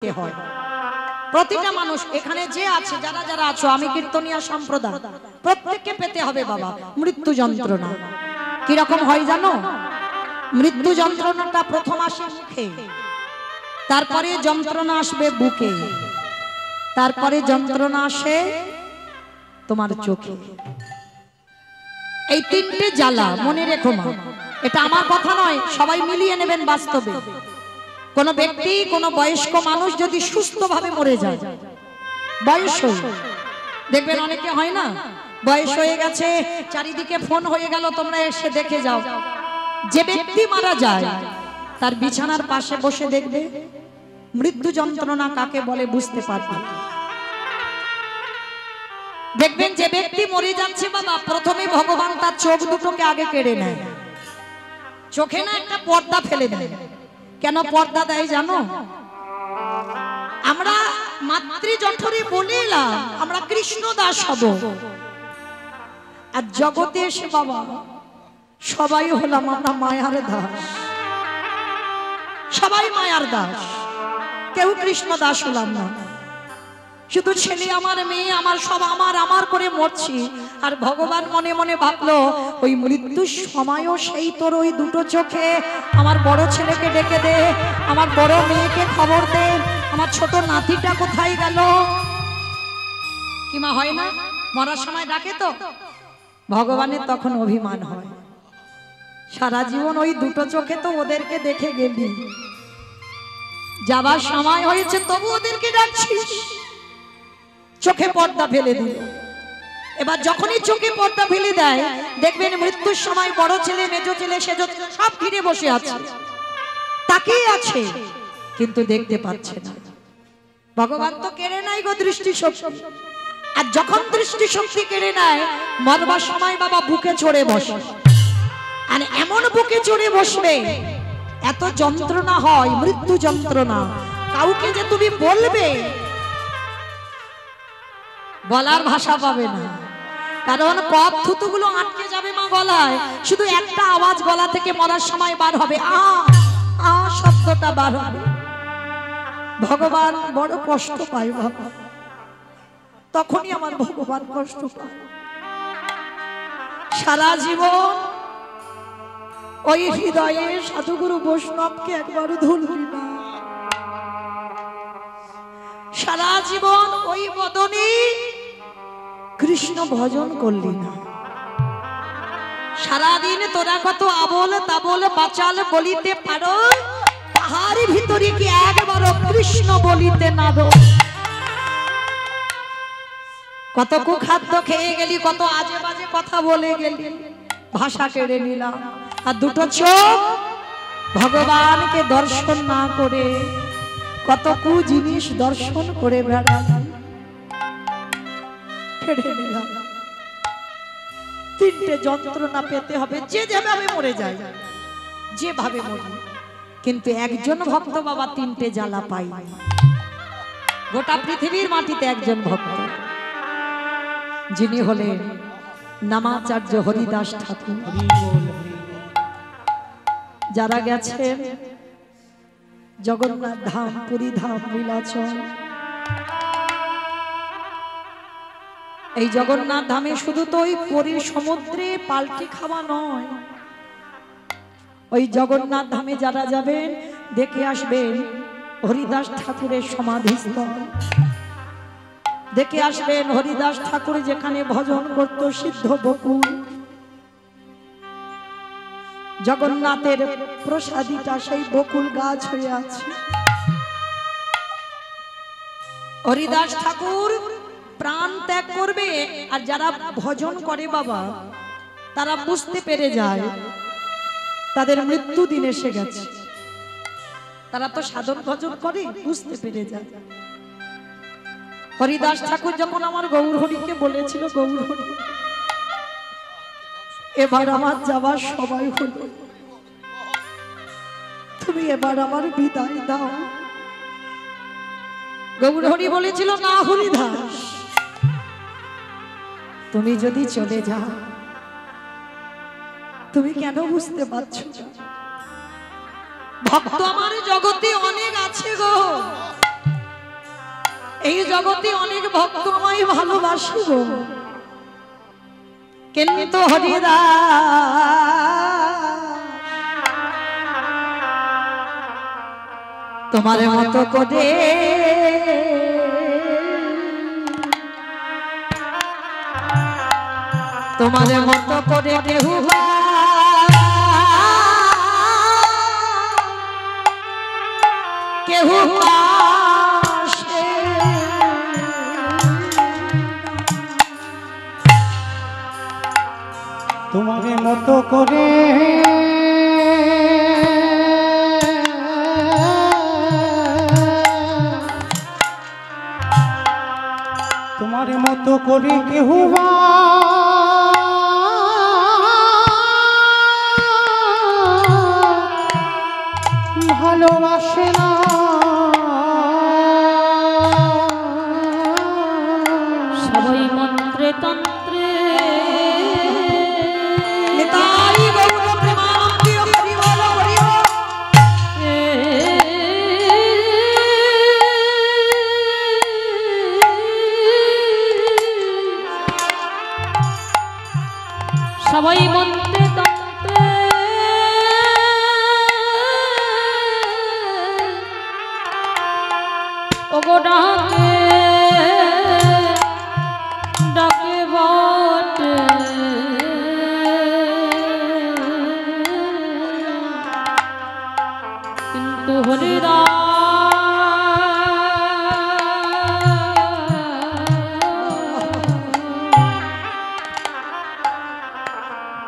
হয়। প্রতিটা মানুষ এখানে যে আছে, যারা যারা আছো, আমি কীর্তনিয়া সম্প্রদায়, প্রত্যেককে পেতে হবে বাবা মৃত্যু যন্ত্রণা। কি রকম হয় জানো? মৃত্যু যন্ত্রণাটা প্রথম আসে মুখে, তারপরে যন্ত্রণা আসবে বুকে, তারপরে যন্ত্রণা আসে তোমার চোখে। এই তিনটে জ্বালা মনে রেখো মা, এটা আমার কথা নয়, সবাই মিলিয়ে নেবেন। বাস্তবে কোন ব্যক্তি, কোন বয়স্ক মানুষ যদি সুস্থভাবে মরে যায়, বয়স দেখবেন অনেকে হয় না, বয়স হয়ে গেছে, চারিদিকে ফোন হয়ে গেল, তোমরা এসে দেখে যাও। যে ব্যক্তি মারা যায় তার বিছানার পাশে বসে দেখবে মৃত্যু যন্ত্রণা কাকে বলে বুঝতে পারবে। দেখবেন যে ব্যক্তি মরে যাচ্ছে বাবা, প্রথমে ভগবান তার চোখ দুটোকে আগে কেড়ে নেয়। চোখে না একটা পর্দা ফেলে দেয়। কেন পর্দা দেয় জানো? আমরা মাতৃ জঠরে বলিলাম আমরা কৃষ্ণ দাস হব, আর জগতে এসে বাবা সবাই হলাম আমরা মায়ার দাস। সবাই মায়ার দাস, কেউ কৃষ্ণ দাস হলাম না। শুধু ছেলে আমার, মেয়ে আমার, সব আমার আমার করে মরছি। আর ভগবান মনে মনে ভাবলো ওই মৃত্যুর সময়ও সেই তোর ওই দুটো চোখে আমার বড় ছেলেকে ডেকে দে, আমার বড় মেয়েকে খবর দে, আমার ছোট নাতিটা কোথায় গেল। কিমা হয় না, মরার সময় ডাকে তো। ভগবানের তখন অভিমান হয়, সারা জীবন ওই দুটো চোখে তো ওদেরকে দেখে গেলি, যাবার সময় হয়েছে তবু ওদেরকে ডাকছিস। চোখে পর্দা ফেলে দিল। এবার যখনই চোখে পর্দা ফেলে দেয়, দেখবেন মৃত্যুর সময় বড় ছেলে, মেজো ছেলে, সেজো ছেলে সব ঘিরে বসে আছে, তাকিয়ে আছে, কিন্তু দেখতে পাচ্ছে না। ভগবান তো কেড়ে নাই গো দৃষ্টি শক্তি। আর যখন দৃষ্টি শক্তি কেড়ে নেয়, মরবার সময় বাবা বুকে চড়ে বসে। আর এমন বুকে চড়ে বসবে, এত যন্ত্রণা হয়, মৃত্যু যন্ত্রণা। কাউকে যে তুমি বলবে, বলার ভাষা পাবে না, কারণ কফ থুতুগুলো আটকে যাবে মা গলায়। শুধু একটা আওয়াজ গলা থেকে মরার সময় বার হবে, আ আ শব্দটা বার হবে। ভগবান বড় কষ্ট পায় বাবা, তখনই আমার ভগবান কষ্ট পায়। সারা জীবন ওই হৃদয়ে সাধুগুরু বৈষ্ণবকে একবারও ধরলি না, সারা জীবন ওই বদনে কৃষ্ণ ভজন করলি না। সারাদিন তোরা কত আবল তাবল বাচাল বলিতে পারো, তাহার ভিতরে কি একবারও কৃষ্ণ বলিতে না দো। কত কুখাদ্য খেয়ে গেলি, কত আজে বাজে কথা বলে গেলি, ভাষা কেড়ে নিলাম। আর দুটো চোখ ভগবানকে দর্শন না করে কত কু জিনিস দর্শন করে বেড়ালাম, কেড়ে নিলাম। তিনটে যন্ত্রণা পেতে হবে, যে যেভাবে মরে যায়, যেভাবে মরে। কিন্তু একজন ভক্ত বাবা তিনটে জ্বালা পাই। গোটা পৃথিবীর মাটিতে একজন ভক্ত, যিনি হলেন নামাচার্য হরিদাস ঠাকুর। যারা গেছেন জগন্নাথ ধাম, পুরী ধাম, লীলাচল, এই জগন্নাথ ধামে শুধু তো ওই পুরীর সমুদ্রে পাল্টি খাওয়া নয়, ওই জগন্নাথ ধামে যারা যাবেন দেখে আসবেন হরিদাস ঠাকুরের সমাধিস্থল, দেখে আসবেন হরিদাস ঠাকুর যেখানে ভজন করত সিদ্ধ বকুল। জগন্নাথের প্রসাদীটা সেই বকুল গাছ হয়ে আছে। হরিদাস ঠাকুর প্রাণ ত্যাগ করবে, আর যারা ভজন করে বাবা তারা বুঝতে পেরে যায় তাদের মৃত্যু দিন এসে গেছে। তারা তো সাধন ভজন করে, বুঝতে পেরে যায়। হরিদাস ঠাকুর যখন আমার গৌর হরিকে বলেছিল, গৌর হরি এবার আমার যাবার সবাই হলো, তুমি এবার আমার বিদায় দাও। গৌর হরি বলেছিল, না হরিদাস, তুমি যদি চলে যাও, তুমি কেন বুঝতে পারছো? ভক্ত আমার জগতে অনেক আছে গো, এই জগতে অনেক ভক্ত আমায় ভালোবাসি গো, কিন্তু হরিদাস তোমার মতো করে তোমার মতো করে কেহু কেহু তোমার মতো করে তোমার মতো করে কেহু ভালোবাসে না। সবাই মন্ত্রে তন্ত্রে সবাই মন্ত্রে তন্ত্রে ওগো ডাকে ডাকে বটে, কিন্তু হরিদাস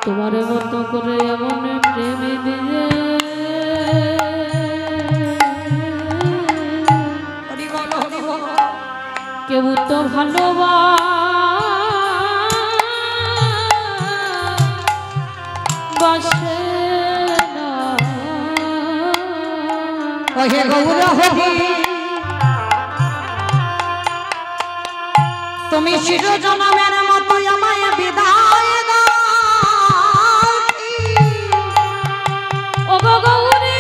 তোমার মতো করে এমন প্রেমে দিয়ে কেউ তো ভালোবাসে না। কহে গৌর হরি তুমি চির জনমের মতো আমায় বিদায় দাও, ও গো গৌরী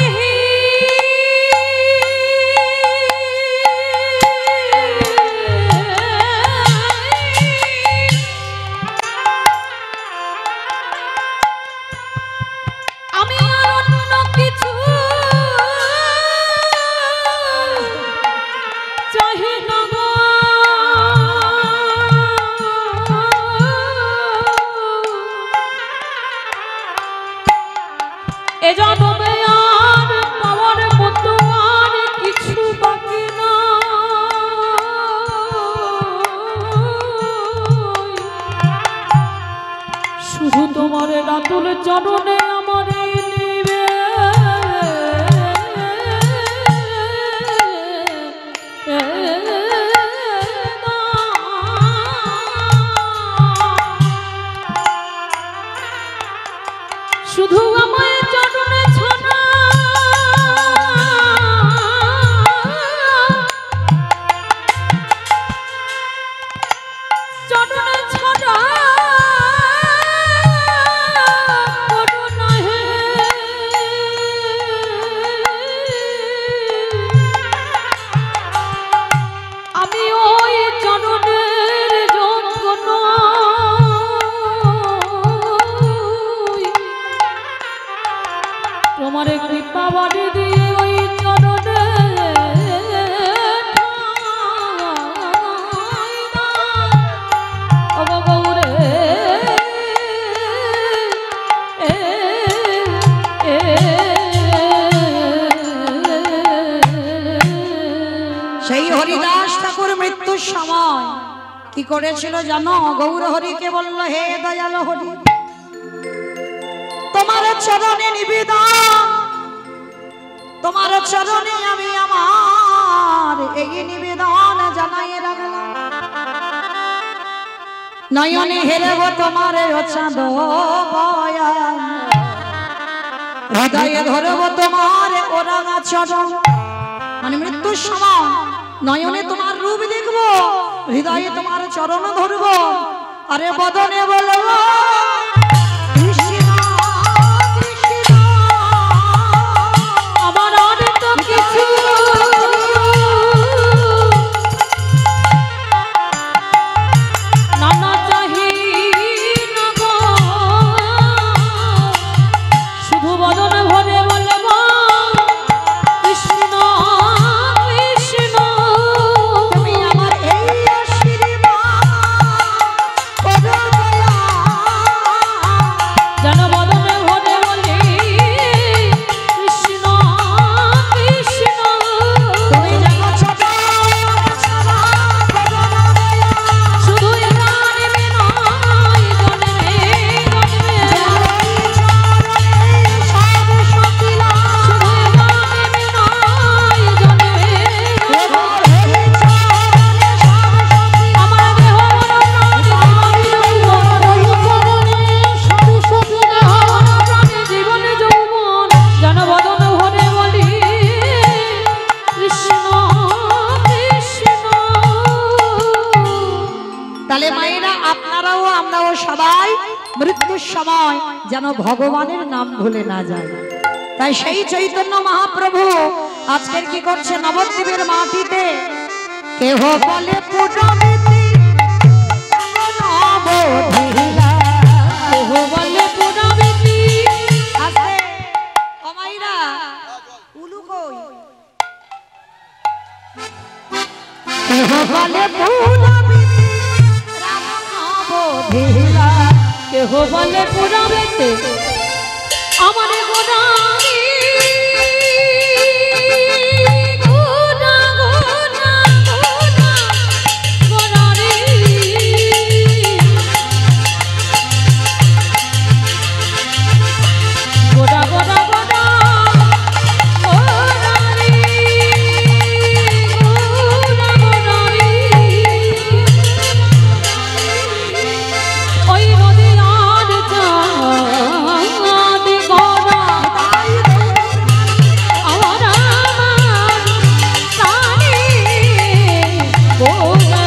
আমি আর অন্য কিছু চাহি না গো, এ জন্মে আর পাওয়ার মতো আর কিছু বাকি না। শুধু তোমার রাতুল চরণে আমার নিবে শুধু আমায় চরণে ছাড়া চরণে ছাড়া করুণা হে, আমি ওই চরণের যোগ্য নই, তোমার কৃপা বাড়ি দিয়ে ওই চরণে সেই হরিদাস ঠাকুর মৃত্যুর সময় কি করেছিল জানো? গৌর হরিকে বলল, হে দয়াল হরি তোমার চরণে নিবেদন, তোমার চরণে আমি আমার এই নিবেদন জানাই রাখলাম। নয়নে হেরব তোমার চাঁদ বয়ান, হৃদয়ে ধরব তোমার ওরাঙা চরণ। মানে মৃত্যুর সময় নয়নে তোমার রূপ দেখব, হৃদয়ে তোমার চরণ ধরব, আরে বদনে বলবো আমার আর তো কিছু সবাই মৃত্যুর সময় যেন ভগবানের নাম ভুলে না যায়। তাই সেই চৈতন্য মহাপ্রভু আজকের কি করছে নবদ্বীপের মাটিতে কেহ বলে পুরমিতি নবধিলা, কেহ বলে পুরমিতি আছে অমাইরা উলু কই, কেহ বলে পুরমিতি রাম নবধিলা, কেহ বলে পুরমিতি আমার গোরামি গোরা গোরা গোরা গোরারি গোরা গোরা গোরা গোরারি গোরা গোরারি ওই নদী আর চাঁদ গোরা আমার আমার তারে গোরা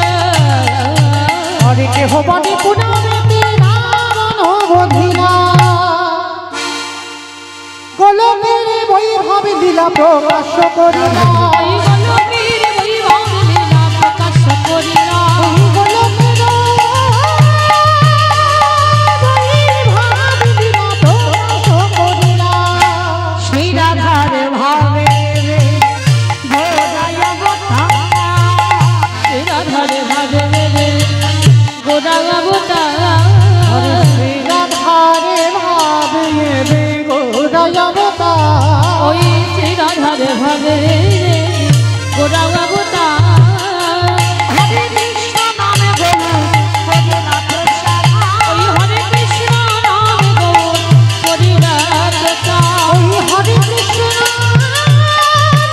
হরে কেহ বলে পুনমেতে রাবণ বধিলা, গোলকের বৈভব লীলা প্রকাশ করিলা, ওই গোলকের বৈভব লীলা প্রকাশ করিলা, গোলকের বৈভব লীলা প্রকাশ করিলা, শ্রী রাধার ভাবে রে গোরায় অবতার, রাধারে ভাবে রে গোরা অবতার, শ্রী রাধারে ভাবে রে গোরায় অবতার, ওই শ্রী রাধারে ভাবে রে গোরা অবতার, হরে কৃষ্ণ নামে গৌর করিলা প্রসাদ, ওই হরে কৃষ্ণ নাম গৌর করিলা প্রচার, ওই হরে কৃষ্ণ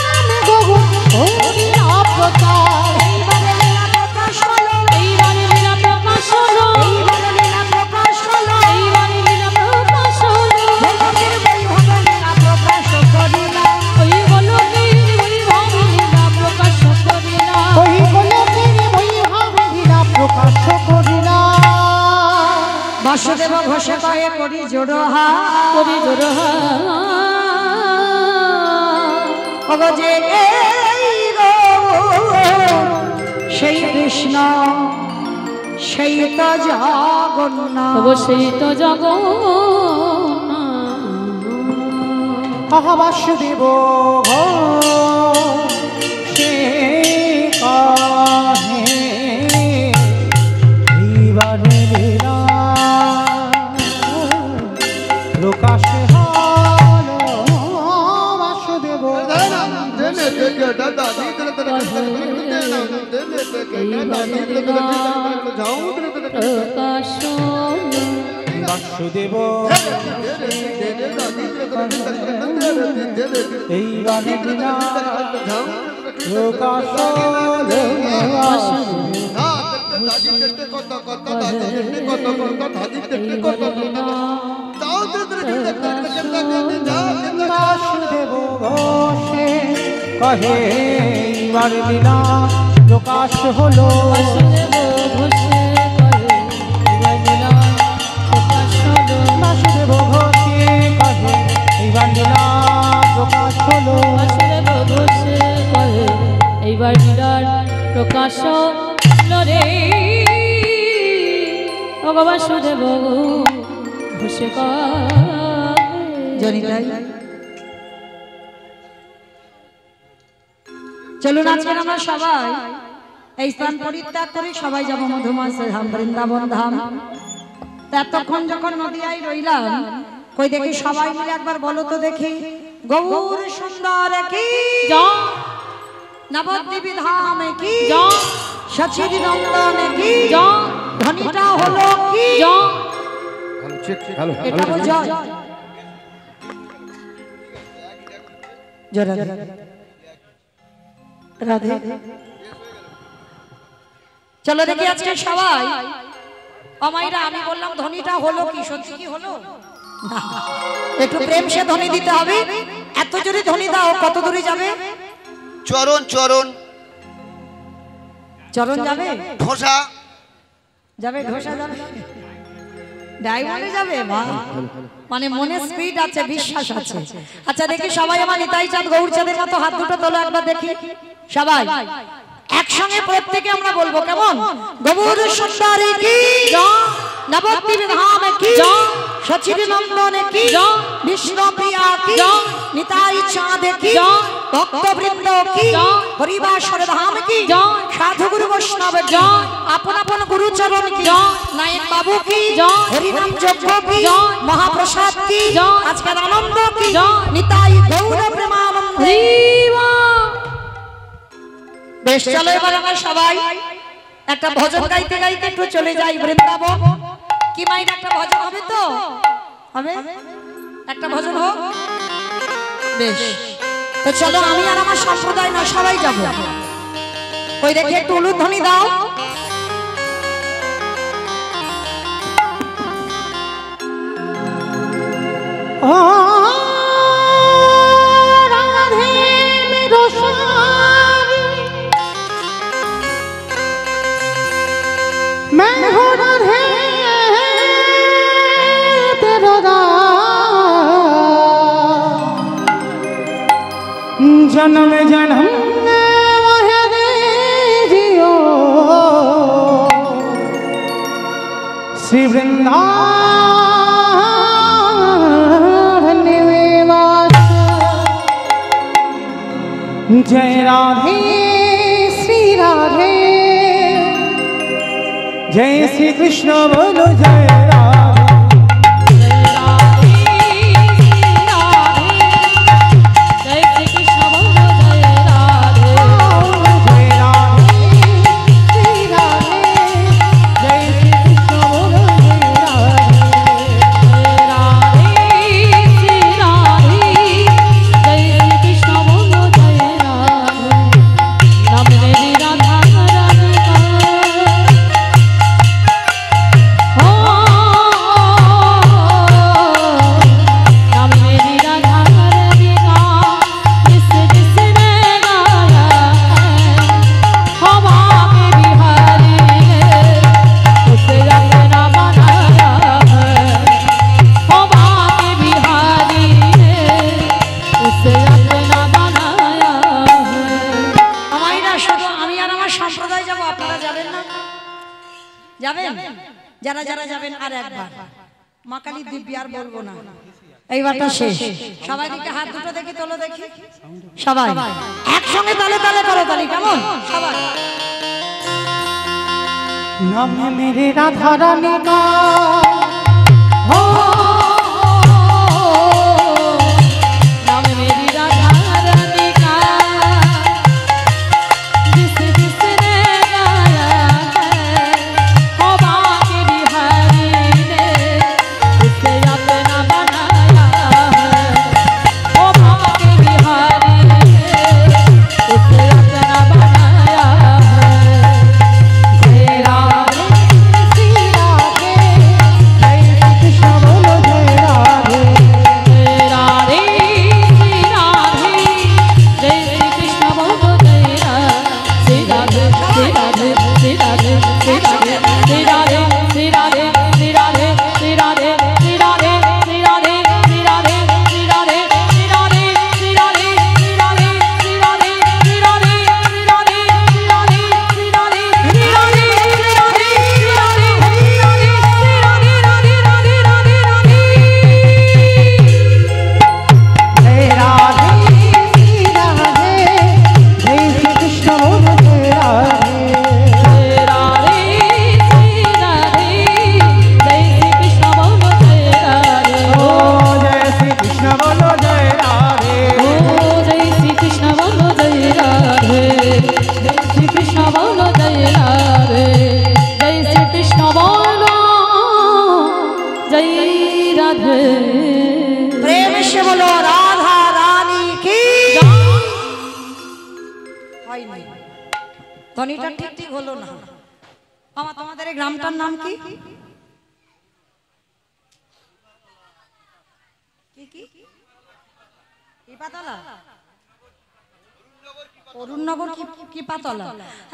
নামে গৌর করিলা প্রচার, এইবারে লীলা প্রকাশ হলো, এইবারে লীলা প্রকাশ হলো, এইবারে লীলা প্রকাশ হলো, এইবারে লীলা প্রকাশ হলো, গোলকের বৈভব লীলা প্রকাশ করিলা, ওই গোলকের বৈভব লীলা প্রকাশ করিলা, ওই গোলকের বৈভব লীলা প্রকাশ করিলা, বাসুদেব ঘোষে কয়ে করি জোড়হা করি জোড়হা ওগো যে এই গো সেই কৃষ্ণ সেই তো জগন্নাথ, অবশ্যই তো জগন্নাথ, আহা বাসুদেব ঘো সে কাহে এইবারে লীলা প্রকাশ হলো বাসুদেব প্রকাশ হলো, বাসুদেব এইবারে লীলা প্রকাশ হলো বাসুদেব ঘোষে কহে এইবার লীলা প্রকাশ হলো, বাসুদেব ঘোষে করে এবার লীলা প্রকাশ হলো, বাসুদেব ঘোষে কহে এইবার লীলা প্রকাশ হলো, বাসুদেব ঘোষে করে এইবার লীলার প্রকাশ হলো রে, ওগো বাসুদেব ঘোষে জনিতাই চলুন আজকে আমরা সবাই এই স্থান পরিত্যাগ করে সবাই যাবো মধুমাস ধাম বৃন্দাবন ধাম। তা এতক্ষণ যখন নদিয়ায় রইলাম কই দেখি সবাই মিলে একবার বলো তো দেখি গৌর সুন্দর কি জয় নবদ্বীপ ধাম কি জয় সচির নন্দন কি জয় ধ্বনিটা হলো কি জয় এটা বল জয় জোরে রাধে চলো দেখি আজকে সবাই অমাইরা আমি বললাম ধ্বনিটা হলো কি সত্যি কি হলো না, একটু প্রেম সে ধ্বনি দিতে হবে। এত জোরে ধ্বনি দাও কত দূরে যাবে? চরণ চরণ চরণ যাবে ঘোষা যাবে ঘোষা যাবে ডায়মন্ডে যাবে মা, মানে মনে স্পিড আছে, বিশ্বাস আছে। আচ্ছা দেখি সবাই আমার নিতাই চাঁদ গৌর চাঁদের মতো হাত দুটো তোলো একবার দেখি সবাই একসঙ্গে, প্রত্যেকে আমরা বলবো কেমন? গৌর সুন্দরী কি নবদ্বীপ ধাম কি সচিব নন্দন কি বিষ্ণু প্রিয়া কি নিতাই চাঁদ কি ভক্তবৃন্দ কি হরিবাসর ধাম কি সাধু গুরু বৈষ্ণব কি আপন আপন গুরুচরণ কি নায়ক বাবু কি হরিনাম যজ্ঞ কি মহাপ্রসাদ কি আজকের আনন্দ কি নিতাই গৌর প্রেমানন্দ। বেশ চলো এবার আমরা সবাই একটা ভজন গাইতে গাইতে একটু চলে যাই বৃন্দাবন। কি মাইন একটা ভজন হবে তো? হবে একটা ভজন হোক। বেশ তো চলো আমি আর আমার সম্প্রদায় না সবাই যাব। ওই দেখে একটু উলুধ্বনি দাও। ও রাধে মেরো সারি मैं हूँ राधे तेरा जन्म जन्म जियो श्री वृंदावन निवास। जय राधे श्री राधे, जय श्री कृष्ण बोलो जय राधे। যারা যারা যাবেন আর একবার মা কালী দিব্যি আর বলবো না, এইবারটা শেষ। সবাই দিকে হাত দুটো দেখি তোলো দেখি সবাই একসঙ্গে তালে তালে করো তালি কেমন সবাই। नाम है मेरे राधा रानी का हो, नाम मेरी राधा रानी का जिस जिसने गाया है हो बाके बिहारी ने उसे अपना बनाया है, हो बाके बिहारी ने उसे अपना बनाया है। तेरा प्रेम से बोलो राधा रानी की ধ্বনিটা ঠিক ঠিক হলো না। মামা তোমাদের এই গ্রামটার নাম কি? কি কি? ইপাতলা অরুণনগর কি পাতলা?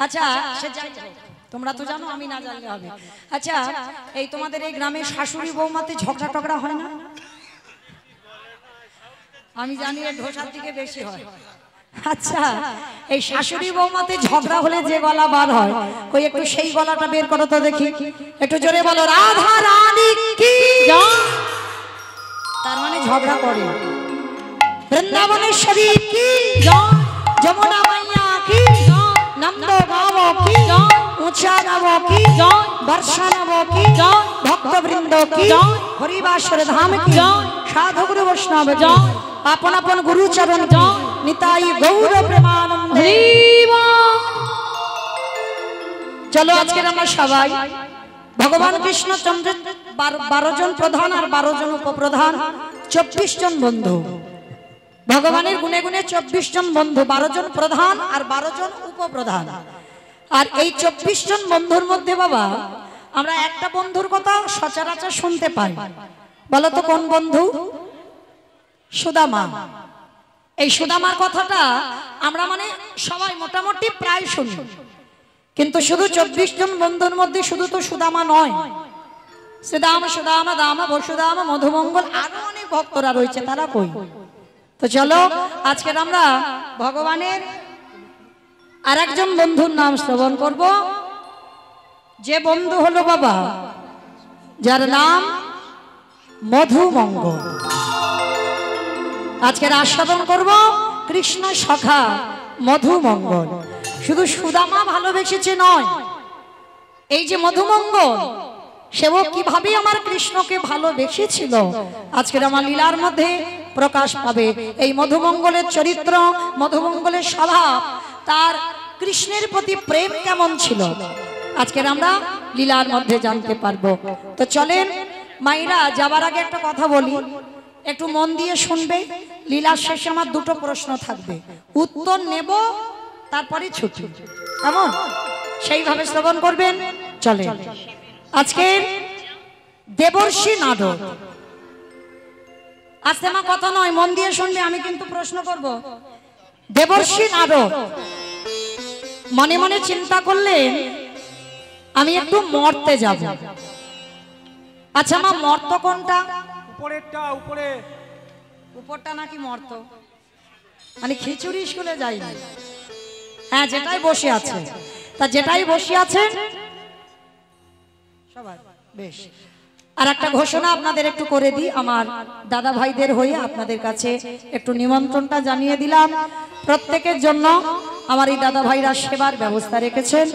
আচ্ছা সে যাই হোক, তোমরা তো জানো, আমি না জানলে হবে। আচ্ছা এই তোমাদের এই গ্রামে শাশুড়ি বৌমাতে ঝগড়া টগড়া হয় না? আমি জানি এর ঢোসার দিকে বেশি হয়। আচ্ছা এই শাশুড়ি বৌমাতে ঝগড়া হলে যে গলা বার হয়, কই একটু সেই গলাটা বের করো তো দেখি, একটু জোরে বলো রাধা রানী কি। তার মানে ঝগড়া করে। বৃন্দাবনেশ্বরী কি, যমুনা মাইয়া কি, নন্দ গাঁও কি, উঁচা গাঁও কি, বর্ষা গাঁও কি, ভক্তবৃন্দ কি, হরিবাসর ধাম কি, সাধু গুরু বৈষ্ণব কি, আপন আপন গুরু চরণ কি, নিতাই গৌর প্রেমানন্দে। চলো আজকে আমরা সবাই ভগবান কৃষ্ণচন্দ্রের 12 জন প্রধান আর 12 জন উপপ্রধান, 24 জন বন্ধু। ভগবানের গুণে গুণে 24 জন বন্ধু, 12 জন প্রধান আর 12 জন উপপ্রধান। আর এই 24 জন বন্ধুর মধ্যে বাবা আমরা একটা বন্ধুর কথা সচরাচর শুনতে পাই। বলো তো কোন বন্ধু? সুদামা। এই সুদামার কথাটা আমরা মানে সবাই মোটামুটি প্রায় শুনি, কিন্তু শুধু 24 জন বন্ধুর মধ্যে শুধু তো সুদামা নয়, শ্রীদামা, সুদামা, দামা, বসুদামা, মধুমঙ্গল, আরো অনেক ভক্তরা রয়েছে। তারা কই? তো চলো আজকে আমরা ভগবানের আর একজন বন্ধুর নাম শ্রবণ করব, যে বন্ধু হলো বাবা যার নাম মধুমঙ্গল। আজকের আস্বাদন করব কৃষ্ণ সখা মধুমঙ্গল। শুধু সুদামা ভালোবেসেছে নয়, এই যে মধুমঙ্গল সেও কিভাবে আমার কৃষ্ণকে ভালোবেসেছিল আজকের আমার লীলার মধ্যে প্রকাশ পাবে। এই মধুমঙ্গলের চরিত্র, মধুমঙ্গলের স্বভাব, তার কৃষ্ণের প্রতি প্রেম কেমন ছিল আজকের আমরা লীলার মধ্যে জানতে পারবো। তো চলেন মাইরা, যাবার আগে একটা কথা বলি, একটু মন দিয়ে শুনবে। লীলার শেষে আমার দুটো প্রশ্ন থাকবে, উত্তর নেব তারপরে ছুটি, কেমন? সেইভাবে শ্রবণ করবেন। চলে আজকে দেবর্ষি নারদ। আজকে আমার কথা নয়, মন দিয়ে শুনবে, আমি কিন্তু প্রশ্ন করব। দেবর্ষি নারদ মনে মনে চিন্তা করলেন আমি একটু মর্তে যাব। আচ্ছা মা, মর্ত কোনটা? উপরেরটা, উপরে। উপরটা নাকি মর্ত? মানে খিচুড়ি স্কুলে যাই না। হ্যাঁ, যেটাই বসে আছে, তা যেটাই বসে আছেন সবাই বেশ। আর একটা ঘোষণা আপনাদের একটু করে দিই, আমার দাদা ভাইদের হয়ে আপনাদের কাছে একটু নিমন্ত্রণটা জানিয়ে দিলাম। প্রত্যেকের জন্য আমার এই দাদা ভাইরা সেবার ব্যবস্থা রেখেছেন,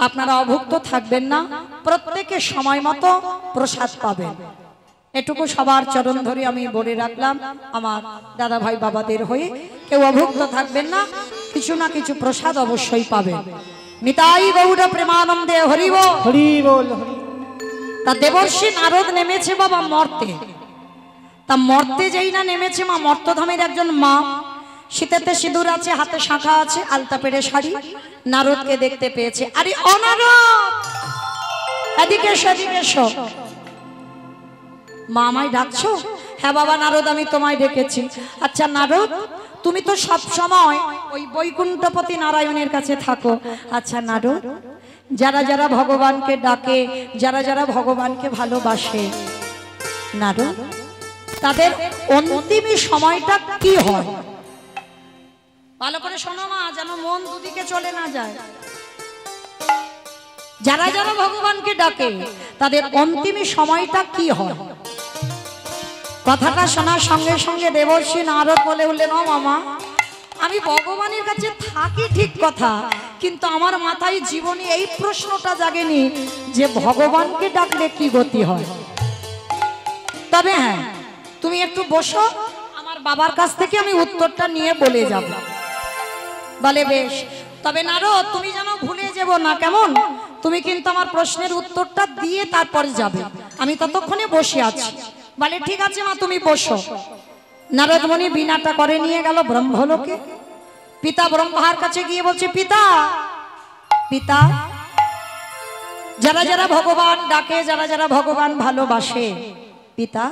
আপনারা অভুক্ত থাকবেন না, প্রত্যেকে সময় মতো প্রসাদ পাবেন। এটুকু সবার চরণ ধরে আমি বলে রাখলাম আমার দাদা ভাই বাবাদের হয়ে, কেউ অভুক্ত থাকবেন না, কিছু না কিছু প্রসাদ অবশ্যই পাবেন। নিতাই গৌর প্রেমানন্দে হরি বল, হরি বল, হরি। তা দেবর্ষি নারদ নেমেছে বাবা মর্তে। তা মর্তে যেই না নেমেছে, মা মর্তধামের একজন মা, শীতেতে সিঁদুর আছে, হাতে শাঁখা আছে, আলতা পেড়ে শাড়ি, নারদকে দেখতে পেয়েছে। আরে অনারদ, এদিকে এসো, এদিকে এসো। মা আমায় ডাকছো? হ্যাঁ বাবা নারদ, আমি তোমায় ডেকেছি। আচ্ছা নারদ, তুমি তো সব সময় ওই বৈকুণ্ঠপতি নারায়ণের কাছে থাকো। আচ্ছা নারদ, যারা যারা ভগবানকে ডাকে, যারা যারা ভগবানকে ভালোবাসে নারদ, তাদের অন্তিম সময়টা কি হয়? ভালো করে শোনো মা, যেন মন দুদিকে চলে না যায়। যারা যারা ভগবানকে ডাকে তাদের অন্তিম সময়টা কি হয়? কথাটা শোনার সঙ্গে সঙ্গে দেবর্ষি নারদ বলে উঠলেন, ও মামা, আমি ভগবানের কাছে থাকি ঠিক কথা, কিন্তু আমার মাথায় জীবনে এই প্রশ্নটা জাগেনি যে ভগবানকে ডাকলে কি গতি হয়। তবে হ্যাঁ, তুমি একটু বসো, আমার বাবার কাছ থেকে আমি উত্তরটা নিয়ে বলে যাব। বলে বেশ, তবে নারদ তুমি যেন ভুলে যাব না, কেমন? তুমি কিন্তু আমার প্রশ্নের উত্তরটা দিয়ে তারপরে যাবে, আমি ততক্ষণে বসে আছি। বলে ঠিক আছে মা, তুমি বসো। নারদ মুনি বিনাটা করে নিয়ে গেল ব্রহ্মলোকে। পিতা ব্রহ্মার কাছে গিয়ে বলছে, পিতা পিতা, যারা যারা ভগবান ডাকে, যারা যারা ভগবান ভালোবাসে পিতা,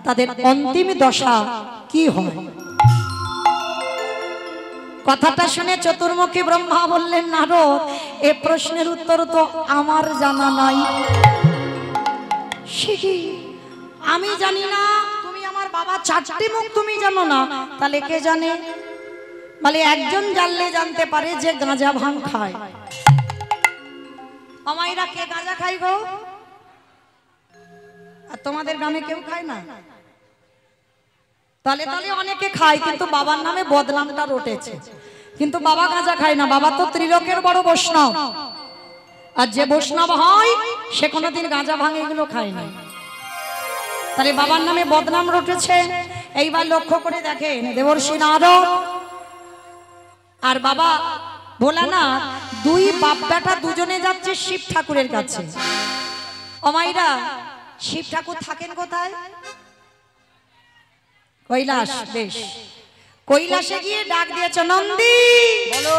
তাদের অন্তিম দশা কি হয়? কথাটা শুনে চতুর্মুখী ব্রহ্মা বললেন, নারদ, এ প্রশ্নের উত্তর তো আমার জানা নাই। সে কি, আমি জানি না? তুমি আমার বাবা চারটি মুখ তুমি জানো না, তাহলে কে জানে? বলে একজন জানলে জানতে পারে যে গাঁজা ভাং খায়। আমাইরা কে গাঁজা খাই গো? আর তোমাদের গ্রামে কেউ খায় না? তালে তালে অনেকে খায়, কিন্তু বাবার নামে বদনামটা রটেছে। কিন্তু বাবা গাঁজা খায় না, বাবা তো ত্রিলোকের বড় বৈষ্ণব। আর যে বৈষ্ণব হয় সে কোনোদিন গাঁজা ভাঙ এগুলো খায় না। তাহলে বাবার নামে বদনাম রটেছে। এইবার লক্ষ্য করে দেখেন, দেবর্ষি নারদ আর বাবা ভোলানাথ দুই বাপ বেটা দুজনে যাচ্ছে শিব ঠাকুরের কাছে। অমাইরা, শিব ঠাকুর থাকেন কোথায়? কৈলাস। বেশ, কৈলাসে গিয়ে ডাক দিয়েছে, নন্দী বলো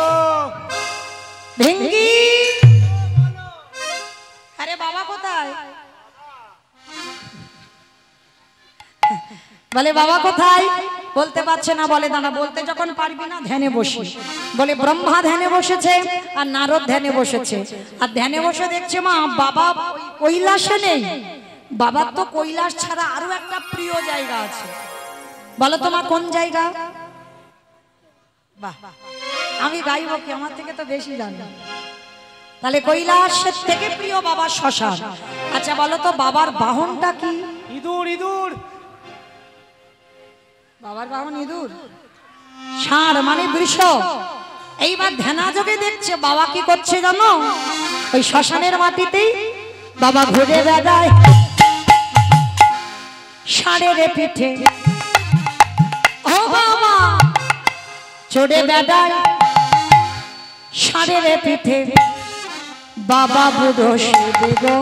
ভেঙ্গি। আরে বাবা কোথায়? বলে বাবা কোথায়? বলতে পারছে না। বলে দাঁড়া, বলতে যখন পারবি না ধ্যানে বসি। বলে ব্রহ্মা ধ্যানে বসেছে আর নারদ ধ্যানে বসেছে। আর ধ্যানে বসে দেখছে মা বাবা কৈলাসে নেই। বাবার তো কৈলাস ছাড়া আরো একটা প্রিয় জায়গা আছে। বলো তোমার কোন জায়গা? বাহ, আমি গাইব কি? আমার থেকে তো বেশি জানি। তাহলে কৈলাসের থেকে প্রিয় বাবার শ্মশান। আচ্ছা বলো তো বাবার বাহনটা কি? ইঁদুর। ইঁদুর। বাবার বাহন ইঁদুর, ষাঁড় মানে বৃষ। এইবার ধ্যানাযোগে দেখছে বাবা কি করছে জানো? ওই শ্মশানের মাটিতেই বাবা ঘুরে বেড়ায় ষাঁড়ের পিঠে। ও বাবা চড়ে বেড়ায় ষাঁড়ের পিঠে। বাবা বুড়ো শিব গো,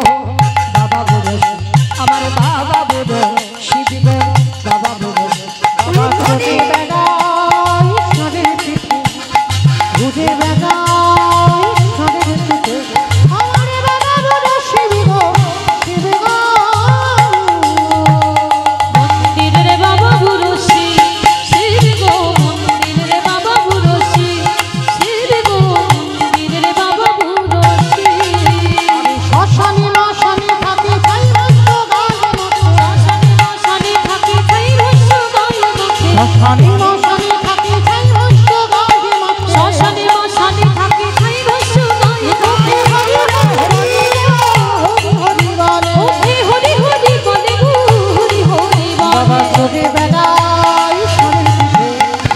বাবা বুড়ো শিব, আমার বাবা বুড়ো শিব গো, বাবা বুড়ো শিব। ঘুরে বেড়াই ষাঁড়ের পিঠে, ঘুরে বেড়াই ষাঁড়ের পিঠে, আমার বাবা বড় শিব গো, শিব গো। মন্দিরে বাবা বুড়ো শিব, শিব গো মন্দিরে বাবা বুড়ো শিব, শিব গো মন্দিরে বাবা বুড়ো শিব। আমি শ্মশানে মশানে থাকি চাই রস্য গায়ে মুখে, শ্মশানে মশানে থাকি চাই রস্য গায়ে মুখে, শ্মশানে মশানে থাকি চাই রস্য গায়ে মুখে, শ্মশানে মশানে থাকি চাই রস্য গায়ে মুখে। হরি বলে মুখে হরি হরি বলে গো, হরি হরি বাবা বলে। ঘুরে বেড়াই ষাঁড়ের পিঠে,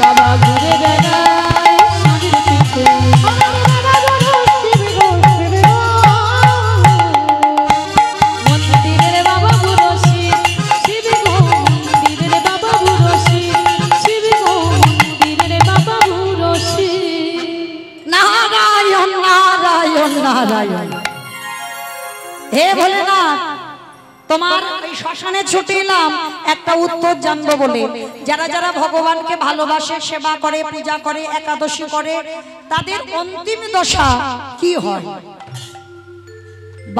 বাবা ঘুরে বেড়ায় ষাঁড়ের পিঠে। আমার বাবা বড় শিব গো, শিব গো। মন্দিরে বাবা বুড়ো শিব, শিব গো মন্দিরে বাবা বুড়ো শিব, শিব গো মন্দিরে বাবা বুড়ো শিব। নারায়ণ নারায়ণ নারায়ণ। হে ভোলেনাথ, তোমার এই শ্মশানে ছুটে এলাম একটা উত্তর জানবো বলে। যারা যারা ভগবানকে ভালোবাসে, সেবা করে, পূজা করে, একাদশী করে, তাদের অন্তিম দশা কি হয়?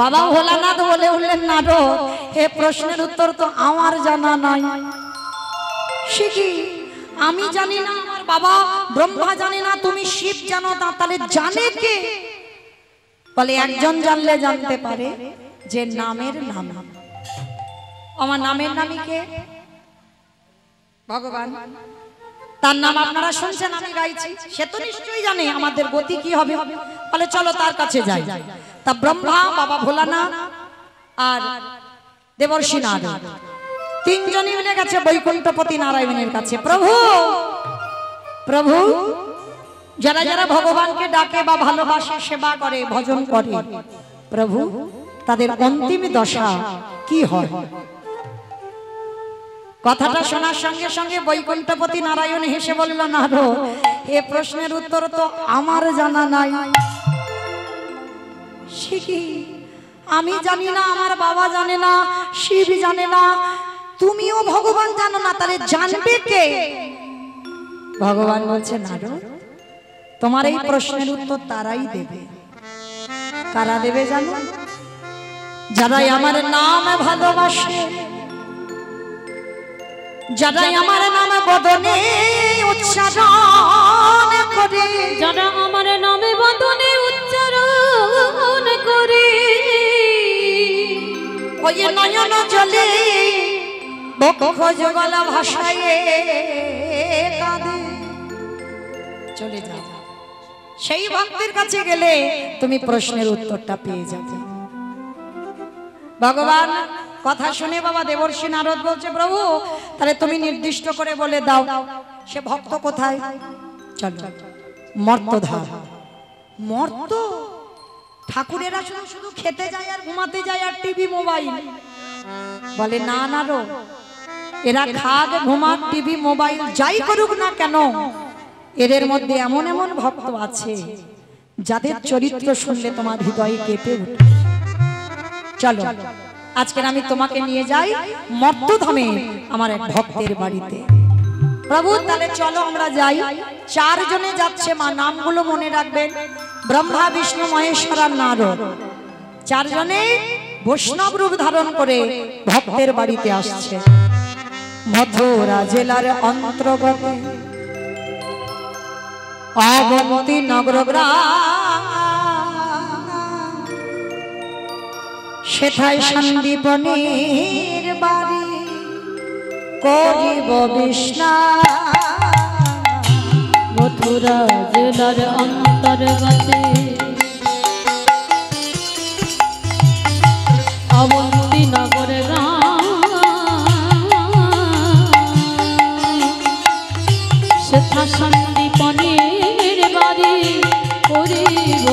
বাবা ভোলানাথ বলে উঠলেন, নারদ, এ প্রশ্নের উত্তর তো আমার জানা নাই। সে কি, আমি জানি না, আমার বাবা ব্রহ্মা জানে না, তুমি শিব জানো না, তাহলে জানে কে? বলে একজন জানলে জানতে পারে, যে নামের নাম। আমার নামের নামই কে? ভগবান। তার নাম আপনারা শুনছেন, আমি গাইছি, সে তো নিশ্চয়ই জানে আমাদের গতি কি হবে। বলে চলো তার কাছে যাই। তা ব্রহ্মা, বাবা ভোলানাথ আর দেবর্ষি নারদ তিনজনই মিলে গেছে বৈকুণ্ঠপতি নারায়ণের কাছে। প্রভু, প্রভু, যারা যারা ভগবানকে ডাকে বা ভালোবাসে, সেবা করে, ভজন করে, প্রভু তাদের অন্তিম দশা কি হয়? কথাটা শোনার সঙ্গে সঙ্গে বৈকুণ্ঠপতি নারায়ণ হেসে বলল, নারদ, এ প্রশ্নের উত্তর তো আমার জানা নাই। সে কি, আমি জানি না, আমার বাবা জানে না, শিব জানে না, তুমিও ভগবান জানো না, তাহলে জানবে কে? ভগবান বলছে, নারদ, তোমার এই প্রশ্নের উত্তর তারাই দেবে। কারা দেবে জানো? যারাই আমার নাম ভালোবাসে, যারাই আমার নাম বদনে উচ্চারণ করে যারা আমার নামে বদনে উচ্চারণ করে ওই নয়ন জলে বক্ষ জগলা ভাষায় কাঁদে। চলে যাও, সেই ভক্তের কাছে গেলে তুমি প্রশ্নের উত্তরটা পেয়ে যাবে। ভগবান কথা শুনে বাবা দেবর্ষি নারদ বলছে, প্রভু তাহলে তুমি নির্দিষ্ট করে বলে দাও সে ভক্ত কোথায়। চলো, মর্তধাম। মর্ত ঠাকুরেরা শুধু শুধু খেতে যায় আর ঘুমাতে যায় আর টিভি মোবাইল। বলে না না রো, এরা খাক ঘুমাক টিভি মোবাইল যাই করুক না কেন, এদের মধ্যে এমন এমন ভক্ত আছে যাদের চরিত্র শুনলে তোমার হৃদয়ে কেঁপে উঠে। চলো আজকে আমি তোমাকে নিয়ে যাই মর্তধামে আমার এক ভক্তের বাড়িতে। প্রভু তাহলে চলো আমরা যাই। 4 জনে যাচ্ছে মা, নামগুলো মনে রাখবেন, ব্রহ্মা বিষ্ণু মহেশ্বর আর নারদ। 4 জনে বৈষ্ণব রূপ ধারণ করে ভক্তের বাড়িতে আসছে। মথুরা জেলার অন্তর্গত অবন্তী নগর গ্রাম, সেথায় সন্দীপনের বাড়ি করিব বিষ্ণাম। মথুরা জেলার অন্তর্গতে অবন্তী নগর গ্রাম, সেথা সন্দীপনের বাড়ি করিব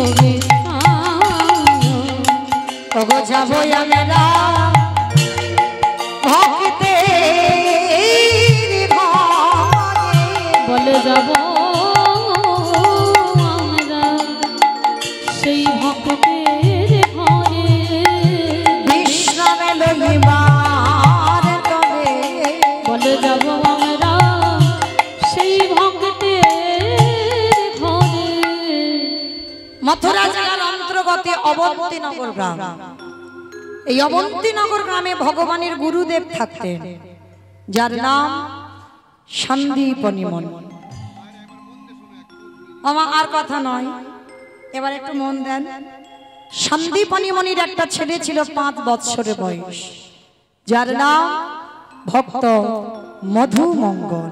ওগো যাবো আমরা ভক্তের ঘরে, বলে যাব আমরা সেই ভক্তের ঘরে, বিশ্রামে লইবার তবে। বলে যাব আমরা সেই ভক্তের ঘরে। মথুরা জেলার অন্তর্গতে অবন্তী নগর গ্রাম। এই অবন্তী নগর গ্রামে ভগবানের গুরুদেব থাকতেন, যার নাম সন্দীপনী মুনি। আমার আর কথা নয়, এবার একটু মন দেন। সন্দীপনী মুনির একটা ছেলে ছিল 5 বৎসরের বয়স, যার নাম ভক্ত মধুমঙ্গল।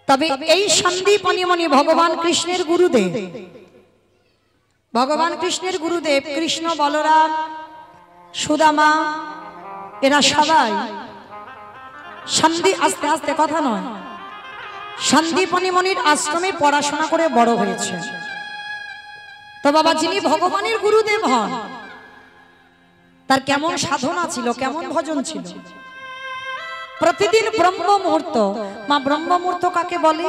তবে এই সন্দীপনী মুনি ভগবান কৃষ্ণের গুরুদেব। ভগবান কৃষ্ণের গুরুদেব কৃষ্ণ, বলরাম, সুদামা, এরা সবাই আস্তে আস্তে কথা নয়, সন্দীপনী মুনির আশ্রমে পড়াশোনা করে বড় হয়েছে। তো বাবা যিনি ভগবানের গুরুদেব হন, তার কেমন সাধনা ছিল, কেমন ভজন ছিল। প্রতিদিন ব্রহ্ম মুহূর্ত, মা ব্রহ্ম মুহূর্ত কাকে বলে?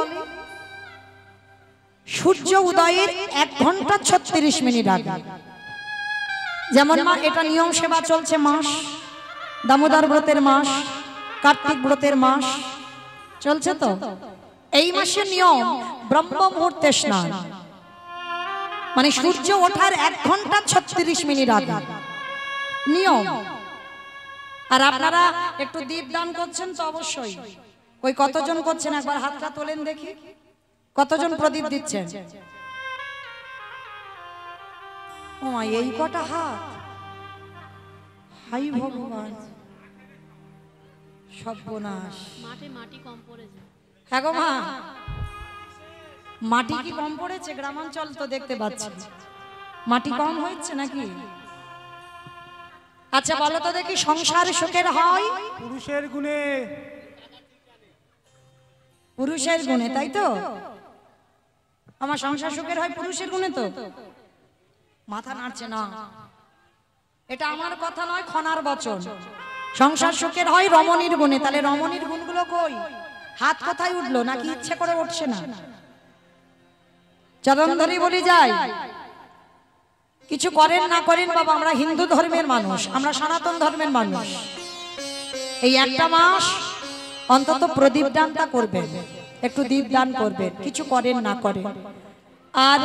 সূর্য উদয়ের 1 ঘন্টা 36 মিনিট আগে। যেমন মা এটা নিয়ম সেবা চলছে মাস, দামোদর ব্রতের মাস, কার্তিক ব্রতের মাস চলছে। তো এই মাসের নিয়ম ব্রহ্ম মুহূর্তে স্নান, মানে সূর্য ওঠার 1 ঘন্টা 36 মিনিট আগে নিয়ম। আর আপনারা একটু দীপদান করছেন তো অবশ্যই। ওই কতজন করছেন একবার হাতটা তোলেন দেখি, কতজন প্রদীপ দিচ্ছেন? ও মা, এই কটা হাত! হাই ভগবান, সর্বনাশ। মাটি কম পড়েছে। হ্যাঁ গো মা, মাটি কি কম পড়েছে? গ্রামাঞ্চল তো দেখতে পাচ্ছি মাটি কম হয়েছে নাকি? আচ্ছা বলো তো দেখি, সংসার সুখের হয় পুরুষের গুণে। পুরুষের গুণে, তাই তো? আমার সংসার সুখের হয় পুরুষের গুণে। তো মাথা নাড়ছে না, এটা আমার কথা নয়, খনার বচন। সংসার সুখের হয় রমণীর গুণে। তাহলে রমণীর গুণগুলো কই? হাত কোথায় উঠলো? নাকি ইচ্ছে করে উঠছে না? চরণ ধরে বলি যাই, কিছু করেন না করেন বাবা, আমরা হিন্দু ধর্মের মানুষ, আমরা সনাতন ধর্মের মানুষ। এই একটা মাস অন্তত প্রদীপ দানটা করবেন, একটু দীপ দান করবেন, কিছু করেন না করেন। আর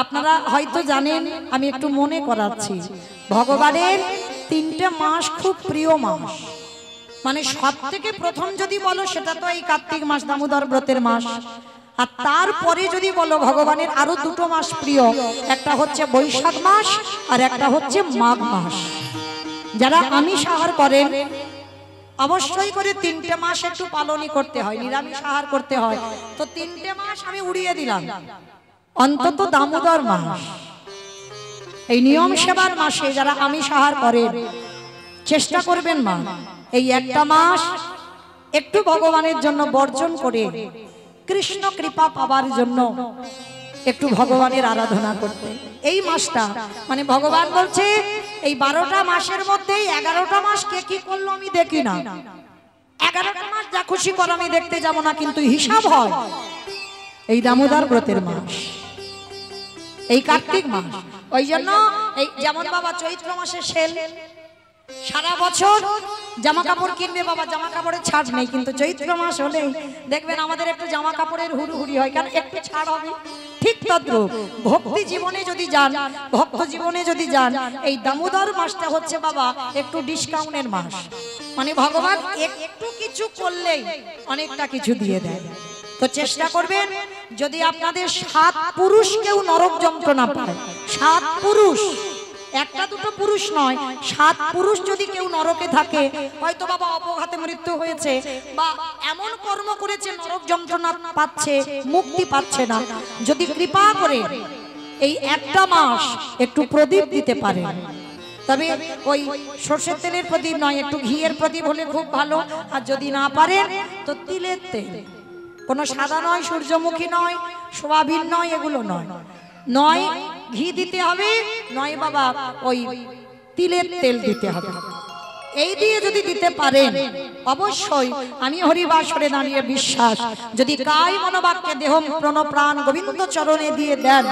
আপনারা হয়তো জানেন, আমি একটু মনে করাচ্ছি, ভগবানের 3টে মাস খুব প্রিয় মাস। মানে সব থেকে প্রথম যদি বলো সেটা তো এই কার্তিক মাস, দামোদর ব্রতের মাস। আর তারপরে যদি বলো ভগবানের আরো দুটো মাস প্রিয়, একটা হচ্ছে বৈশাখ মাস আর একটা হচ্ছে মাঘ মাস। যারা আমিষ আহার করেন অবশ্যই করে 3টে মাস একটু পালনই করতে হয়, নিরামিষ আহার করতে হয়। তো 3টে মাস আমি উড়িয়ে দিলাম, অন্তত দামোদর মাস এই নিয়ম সেবার মাসে যারা আমিষ আহার করেন চেষ্টা করবেন মা এই একটা মাস একটু ভগবানের জন্য বর্জন করে কৃষ্ণ কৃপা পাবার জন্য একটু ভগবানের আরাধনা করতে। এই মাসটা মানে ভগবান বলছে এই 12টা মাসের মধ্যে 11টা মাস কে কি করলো আমি দেখি না, 11টা মাস যা খুশি কর আমি দেখতে যাব না, কিন্তু হিসাব হয় এই দামোদর ব্রতের মাস, এই কার্তিক মাস। ওই জন্য এই যেমন বাবা চৈত্র মাসে সেল, সারা বছর জামা কাপড় কিনবে বাবা, জামা কাপড়ের ছাড় নেই, কিন্তু চৈত্র মাস হলেই দেখবেন আমাদের একটু জামা কাপড়ের হুড়ুহুড়ি হয়, কারণ একটু ছাড় হবে। ঠিক তদ্রূপ ভক্তি জীবনে যদি যান, ভক্ত জীবনে যদি যান, এই দামোদর মাসটা হচ্ছে বাবা একটু ডিসকাউন্টের মাস। মানে ভগবান একটু কিছু করলেই অনেকটা কিছু দিয়ে দেয়। তো চেষ্টা করবেন যদি আপনাদের 7 পুরুষ কেউ নরক যন্ত্রণা পায়, 7 পুরুষ, একটা দুটো পুরুষ নয়, 7 পুরুষ যদি কেউ নরকে থাকে, হয়তো বাবা অপঘাতে মৃত্যু হয়েছে বা এমন কর্ম করেছে নরক যন্ত্রণা পাচ্ছে, মুক্তি পাচ্ছে না, যদি কৃপা করে এই একটা মাস একটু প্রদীপ দিতে পারে, তবে ওই সরষের তেলের প্রদীপ নয়, একটু ঘিয়ের প্রদীপ হলে খুব ভালো। আর যদি না পারেন তো তিলের তেল, কোনো সাদা নয়, সূর্যমুখী নয়, সোয়াবিন নয়, এগুলো নয়, নয় ঘি দিতে হবে, নয় বাবা ওই তিলের তেল দিতে হবে। এই দিয়ে যদি দিতে পারেন অবশ্যই আমি হরিবাসরে দাঁড়িয়ে বিশ্বাস, যদি কায় মনোবাক্যে দেহ প্রণ প্রাণ গোবিন্দ চরণে দিয়ে দেন,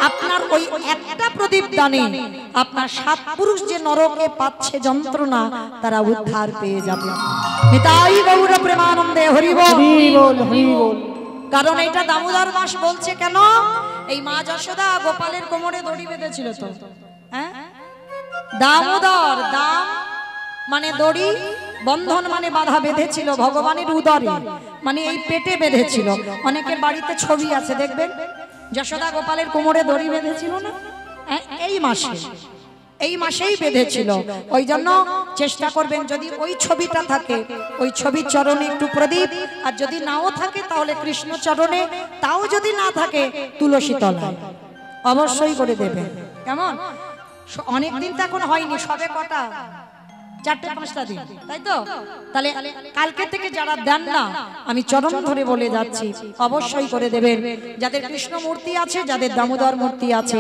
আপনার ওই একটা প্রদীপ দানে আপনার 7 পুরুষ যে নরকে পাচ্ছে যন্ত্রণা তারা উদ্ধার পেয়ে যাবে। নিতাই গৌর প্রেমানন্দে হরি বল, হরি বল। কারণ এটা দামোদর মাস বলছে কেন, এই মা যশোদা গোপালের কোমরে দড়ি বেঁধেছিল তো, হ্যাঁ দামোদর, দাম মানে দড়ি, বন্ধন মানে বাধা বেঁধেছিল ভগবানের উদরে, মানে এই পেটে বেঁধেছিল। অনেকের বাড়িতে ছবি আছে দেখবেন, যশোদা গোপালের কোমরে দড়ি বেঁধেছিল না, এই মাসে, এই মাসেই বেঁধেছিল। ওই জন্য চেষ্টা করবেন যদি ওই ছবিটা থাকে ওই ছবির চরণে একটু প্রদীপ, আর যদি নাও থাকে তাহলে কৃষ্ণ চরণে, তাও যদি না থাকে তুলসী তলায় অবশ্যই করে দেবেন। কেমন অনেকদিন তো এখন হয়নি, সবে কটা 4-5টা দিন, তাই তো? তাহলে কালকে থেকে যারা দেন না আমি চরণ ধরে বলে যাচ্ছি অবশ্যই করে দেবেন। যাদের কৃষ্ণ মূর্তি আছে, যাদের দামোদর মূর্তি আছে,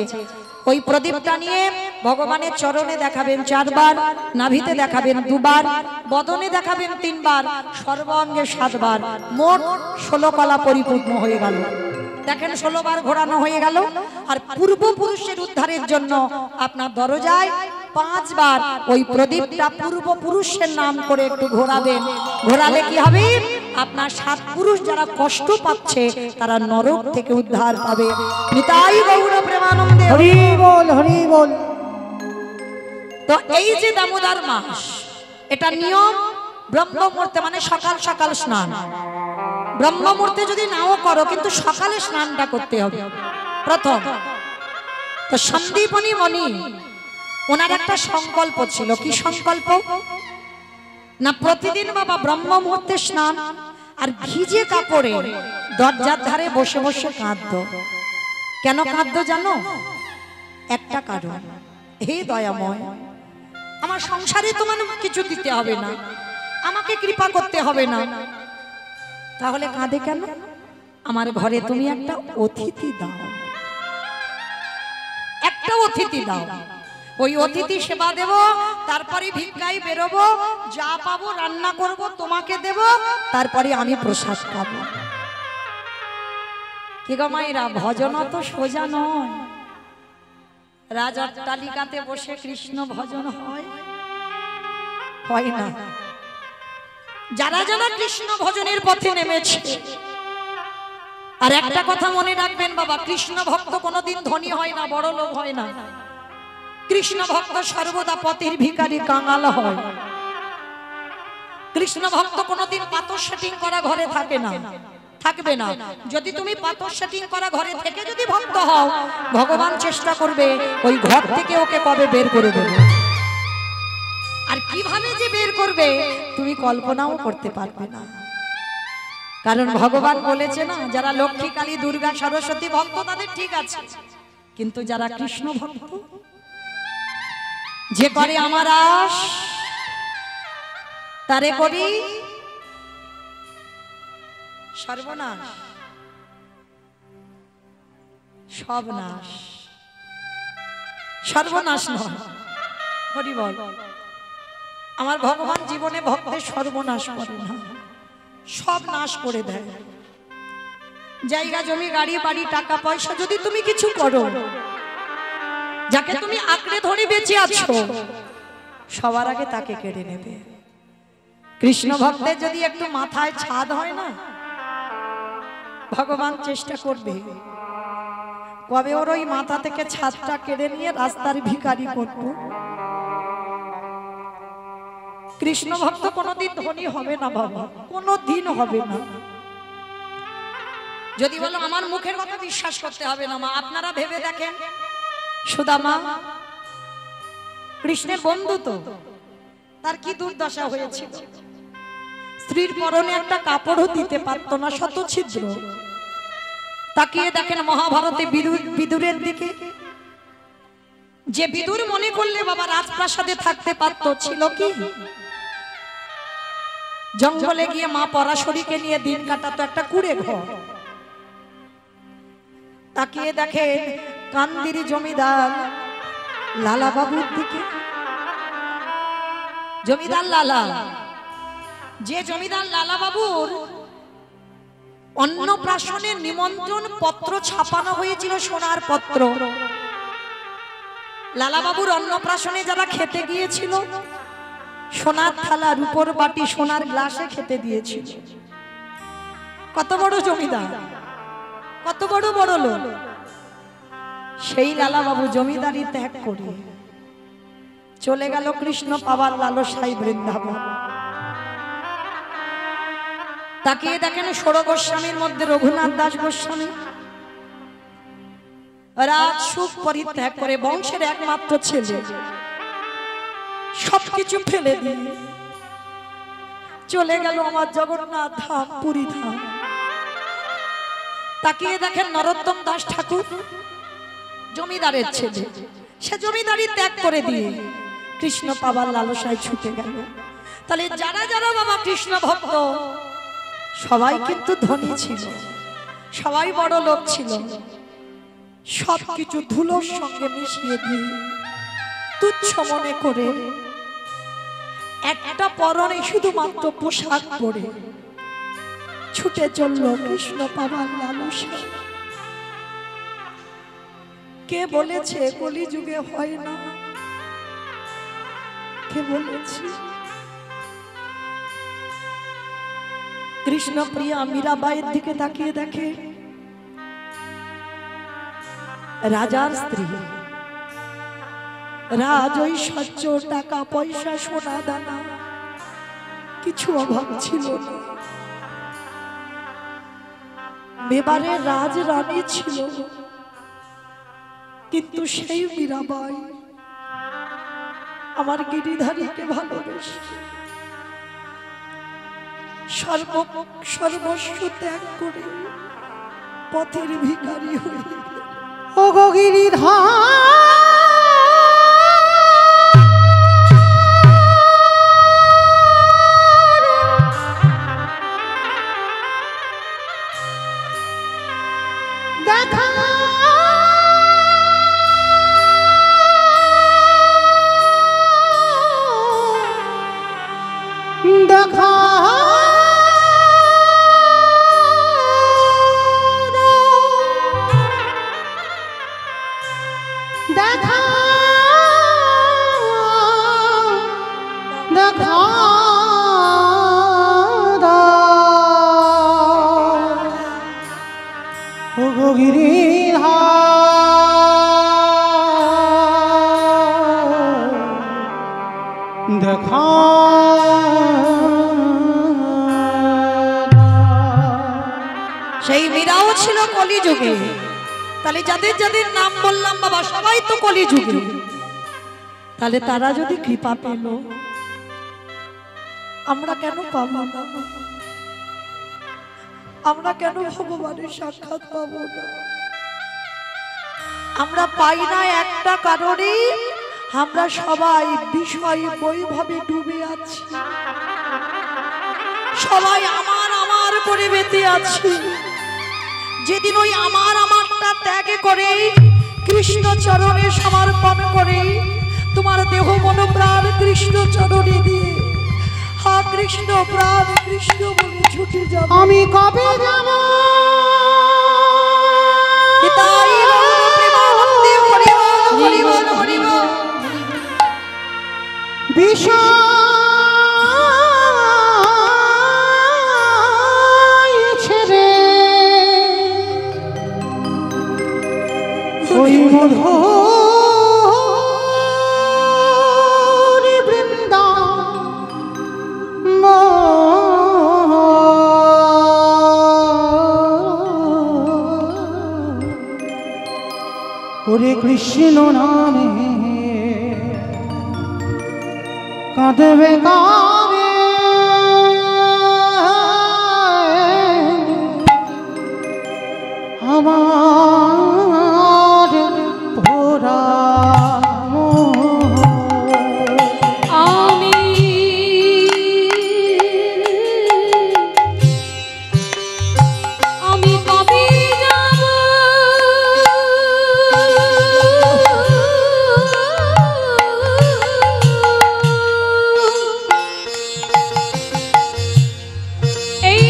ওই প্রদীপটা নিয়ে ভগবানের চরণে দেখাবেন 4 বার, নাভিতে দেখাবেন 2 বার, বদনে দেখাবেন 3 বার, সর্বাঙ্গে 7 বার, মোট 16 কলা পরিপূর্ণ হয়ে গেল। দেখেন 16 বার ঘোরানো হয়ে গেল। আর পূর্বপুরুষের উদ্ধারের জন্য আপনার দরজায় 5 বার ওই প্রদীপটা পূর্বপুরুষের নাম করে একটু ঘোরাবেন। ঘোরালে কি হবে, আপনার 7 পুরুষ যারা কষ্ট পাচ্ছে তারা নরক থেকে উদ্ধার পাবে। নিতাই গৌর প্রেমানন্দে হরি বল, হরি বল। তো এই যে দামোদর মাস, এটা নিয়ম ব্রহ্ম মুহূর্তে, মানে সকাল সকাল স্নান। ব্রহ্ম মুহূর্তে যদি নাও করো কিন্তু সকালে স্নানটা করতে হবে প্রথম। তো সন্দীপনী মণি ওনার একটা সংকল্প ছিল, কি সংকল্প না, প্রতিদিন বাবা ব্রহ্ম মুহূর্তে স্নান আর ভিজে কাপড়ে দরজার ধারে বসে বসে কাঁদতো। কেন কাঁদতো জানো? একটা কারণ, হে দয়াময়, আমার সংসারে তো মানে কিছু দিতে হবে না, আমাকে কৃপা করতে হবে না, তাহলে কাঁদে কেন? আমার ঘরে তুমি একটা অতিথি দাও, একটা অতিথি দাও, ওই অতিথি সেবা দেব, তারপরে ভিক্ষায় বেরোবো, যা পাবো রান্না করব তোমাকে দেব, তারপরে আমি প্রসাদ পাবো। কি গো মায়েরা, ভজন তো সোজা নয়। রাজঅট্টালিকাতে বসে কৃষ্ণ ভজন হয়? হয় না। যারা যারা কৃষ্ণ ভজনের পথে নেমেছে, আর একটা কথা মনে রাখবেন বাবা, কৃষ্ণ ভক্ত কোনোদিন ধনী হয় না, বড় লোক হয় না। কৃষ্ণ ভক্ত সর্বদা পথের ভিখারি কাঙাল হয়। কৃষ্ণ ভক্ত কোনোদিন পাথর সেটিং করা ঘরে থাকে না, থাকবে না। যদি তুমি পাথর সেটিং করা ঘরে থেকে যদি ভক্ত হও, ভগবান চেষ্টা করবে ওই ঘর থেকে ওকে কবে বের করে দেবে। আর কিভাবে যে বের করবে তুমি কল্পনাও করতে পারবে না। কারণ ভগবান বলেছে না, যারা লক্ষ্মী, কালী, দুর্গা, সরস্বতী ভক্ত তাদের ঠিক আছে, কিন্তু যারা কৃষ্ণ ভক্ত, যে করে আমার আশ তারে করি সর্বনাশ, সব নাশ, সর্বনাশ নয়। হরি বল। আমার ভগবান জীবনে ভক্তের সর্বনাশ করে না, সব নাশ করে দেয়। জায়গা জমি গাড়ি বাড়ি টাকা পয়সা যদি তুমি কিছু করো, যাকে তুমি আঁকড়ে ধরে বেঁচে আছো, সবার আগে তাকে কেড়ে নেবে। কৃষ্ণ ভক্তের যদি একটু মাথায় ছাদ হয় না, ভগবান চেষ্টা করবে কবে ওর ওই মাথা থেকে ছাদটা কেড়ে নিয়ে রাস্তার ভিখারি করব। কৃষ্ণ ভক্ত কোনোদিন ধনী হবে না বাবা, কোনোদিন হবে না। যদি বলো আমার মুখের কথা বিশ্বাস করতে হবে না মা, আপনারা ভেবে দেখেন, সুদামা কৃষ্ণের বন্ধু তো, তার কি দুর্দশা হয়েছিল। স্ত্রীর পরনে একটা কাপড়ও দিতে পারত না, শত ছিদ্র। তাকিয়ে দেখেন মহাভারতে বিদুরের দিকে, যে বিদুর মনে করলে বাবা রাজপ্রাসাদে থাকতে পারত, ছিল কি জঙ্গলে গিয়ে মা পরাশরীকে নিয়ে দিন কাটাতো একটা কুড়ে ঘর। তাকিয়ে দেখেন কান্দিরি জমিদার লালা বাবুর দিকে, জমিদার লালা, যে জমিদার লালা বাবুর অন্নপ্রাশনের নিমন্ত্রণ পত্র ছাপানো হয়েছিল, সোনার পত্র। লালা বাবুর অন্নপ্রাশনে যারা খেতে গিয়েছিল, সোনার থালা, রূপোর বাটি, সোনার গ্লাসে খেতে দিয়েছিল। কত বড় জমিদার, কত বড় বড় লোক। সেই লালা বাবু জমিদারি ত্যাগ করে চলে গেল কৃষ্ণ পাওয়ার লালসায় বৃন্দাবন। তাকিয়ে দেখেন ষোড় গোস্বামীর মধ্যে রঘুনাথ দাস গোস্বামী রাজ সুখ পরিত্যাগ করে, বংশের একমাত্র ছেলে, সবকিছু ফেলে দিয়ে চলে গেল আমার জগন্নাথ ধাম, পুরী ধাম। তাকিয়ে দেখেন নরোত্তম দাস ঠাকুর জমিদারের ছেলে, সে জমিদারি ত্যাগ করে দিয়ে কৃষ্ণ পাবার লালসায় ছুটে গেল। তাহলে যারা যারা বাবা কৃষ্ণ ভক্ত, সবাই কিন্তু ধনী ছিল, সবাই বড় লোক ছিল। সবকিছু ধুলোর সঙ্গে মিশিয়ে দিয়ে তুচ্ছ মনে করে একটা পরনে শুধুমাত্র পোশাক পরে ছুটে চলল কৃষ্ণ পাবার লালসায়। কে বলেছে কলিযুগে হয় না? কে বলেছে? কৃষ্ণ প্রিয়া মীরাবাইয়ের দিকে তাকিয়ে দেখে, রাজার স্ত্রী, রাজ ঐশ্বর্য, টাকা পয়সা, সোনা দানা, কিছু অভাব ছিল না। মেবারের রাজ রানী ছিল, কিন্তু সেই মীরাবাই আমার গিরিধারীকে ভালোবেসে সর্বস্ব ত্যাগ করে পথের ভিখারি হয়ে ও গো গিরিধার দেখা দেখা দেখা দেখা ও গো গিরিধার দেখা কলিযুগে, তাহলে যাদের যাদের নাম বললাম বাবা সবাই তো কলিযুগে, তাহলে তারা যদি কৃপা পেল আমরা কেন পাবো না? আমরা কেন ভগবানের সাক্ষাৎ পাবো না? আমরা পাই না একটা কারণে, আমরা সবাই বিষয় বৈভবে ডুবে আছি, সবাই আমার আমার করে বেঁচে আছি। যেদিন ওই আমার আমারটা ত্যাগ করে কৃষ্ণ চরণে সমর্পণ করে তোমার দেহ মন প্রাণ কৃষ্ণ চরণে দিয়ে হা কৃষ্ণ প্রাণ কৃষ্ণ বলে ছুটে যাব, আমি কবে যাব পিতাই গৌর প্রেমানন্দে হরি বল হরি বল হরি বল। বিষয় ছেড়ে ওই মধুর বৃন্দাবন ওরে কৃষ্ণ নামে কাঁদবে কাবে আমার ভোরা আমি কবে যাব এই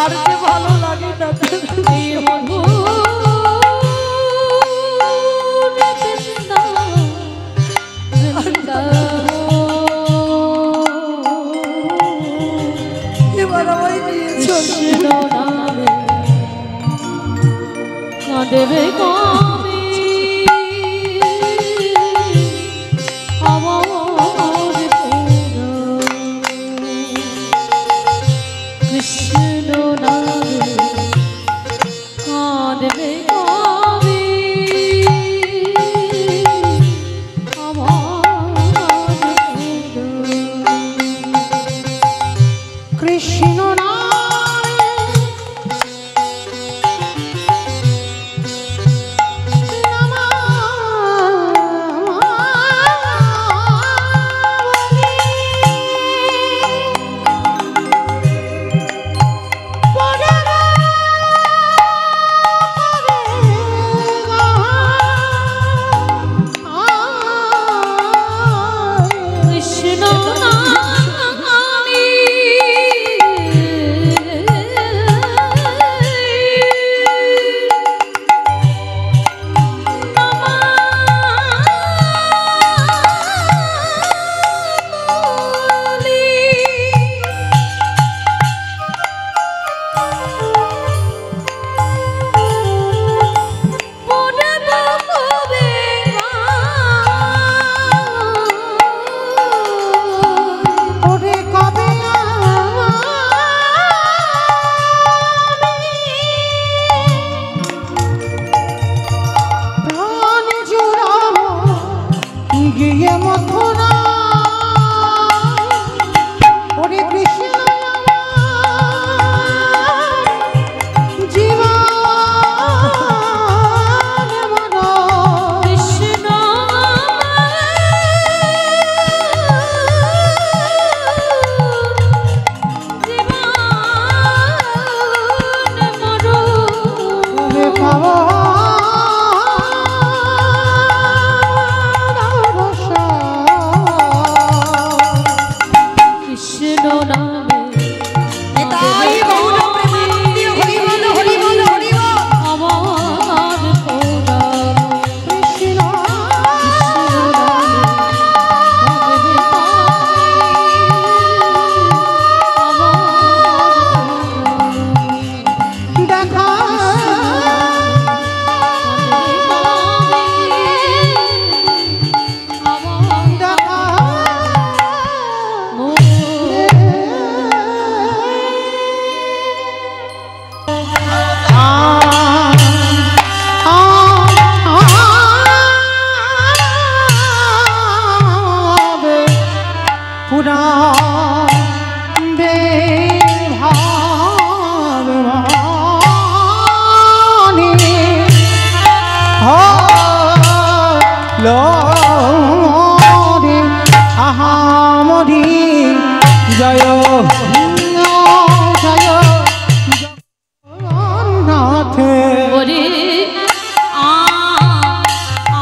আর যে ভালো লাগে না এবার আমায় নিয়ে চল। কাঁদবে কবে আমার কৃষ্ণ নামে কাঁদবে কবে আমার কৃষ্ণ নামে কৃষ্ণ নামে পুরা আহামরি জয় জয় জগন্নাথ ওরে আ আ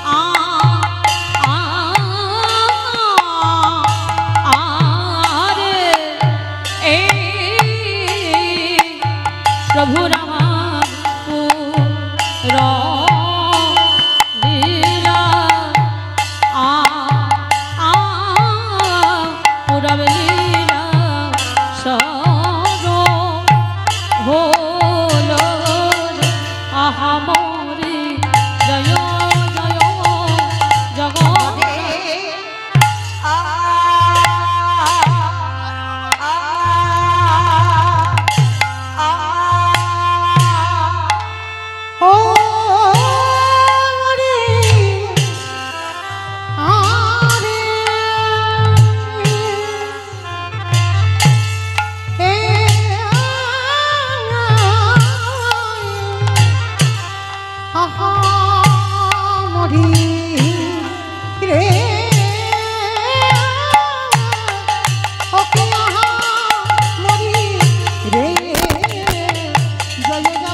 আ আরে এ প্রভু রামার পুর লীলা আ আ পুরব লীলা সর হলো আহামরি জয় জয় জগৎ ও রে আরে এ আহা মরি রে ওকে আহা মরি রে জয়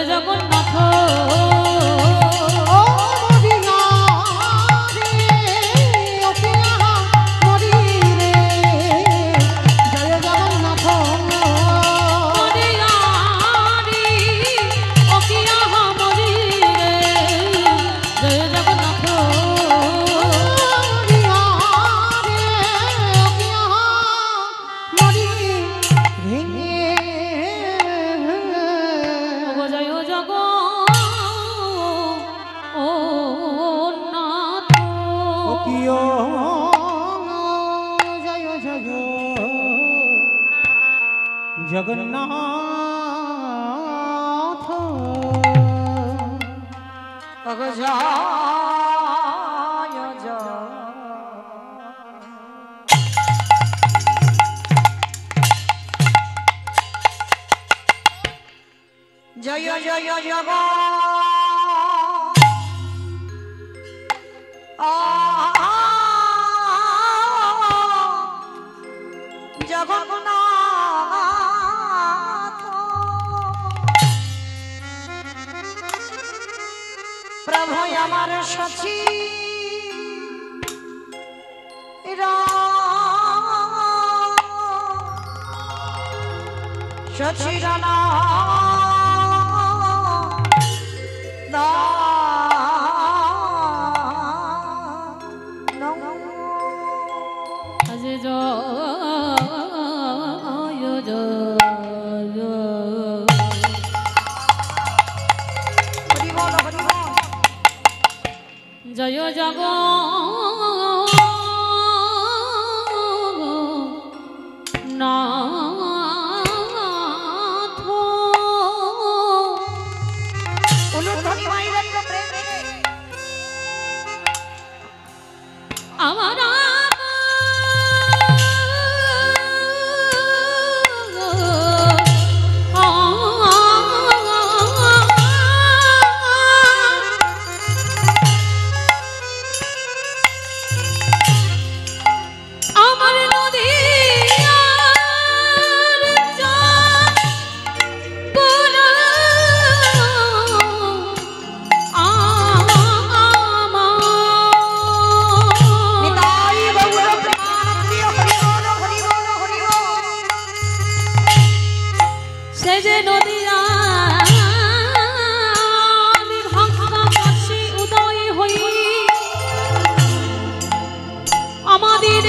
জগন্নাথ জয় জগন্নাথ জগন্নাথ জয় জয় জগ জগন্নাথ প্রভু আমার সখী সচিরানা আজ জয় জয় জয় জগন্নাথ অনুধ্বনি মাইরের প্রেমে আমার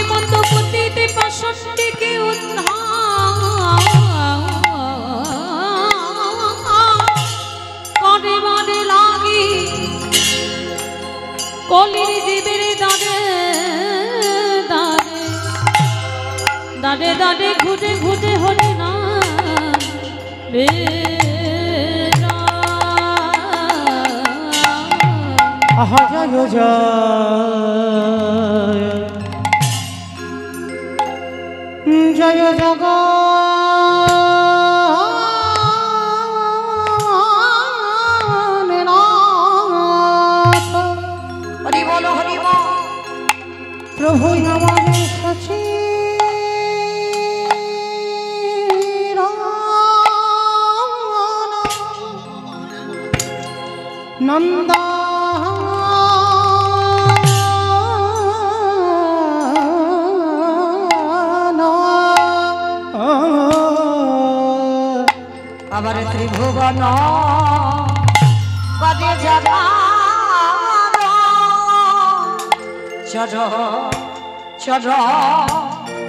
মতো পতিতে পাষণ্ডীকে উদ্ধার করিবারে লাগি কলির জীবের দাঁড়ে দাঁড়ে দাঁড়ে দাঁড়ে ঘুরে ঘুরে হরে না রে আহা জয় জয় জয় জগন্নাথ হরি বল হরি বল। প্রভু আমাদের সচি নন্দা আবার ত্রিভুবন পদে যাবা চর চর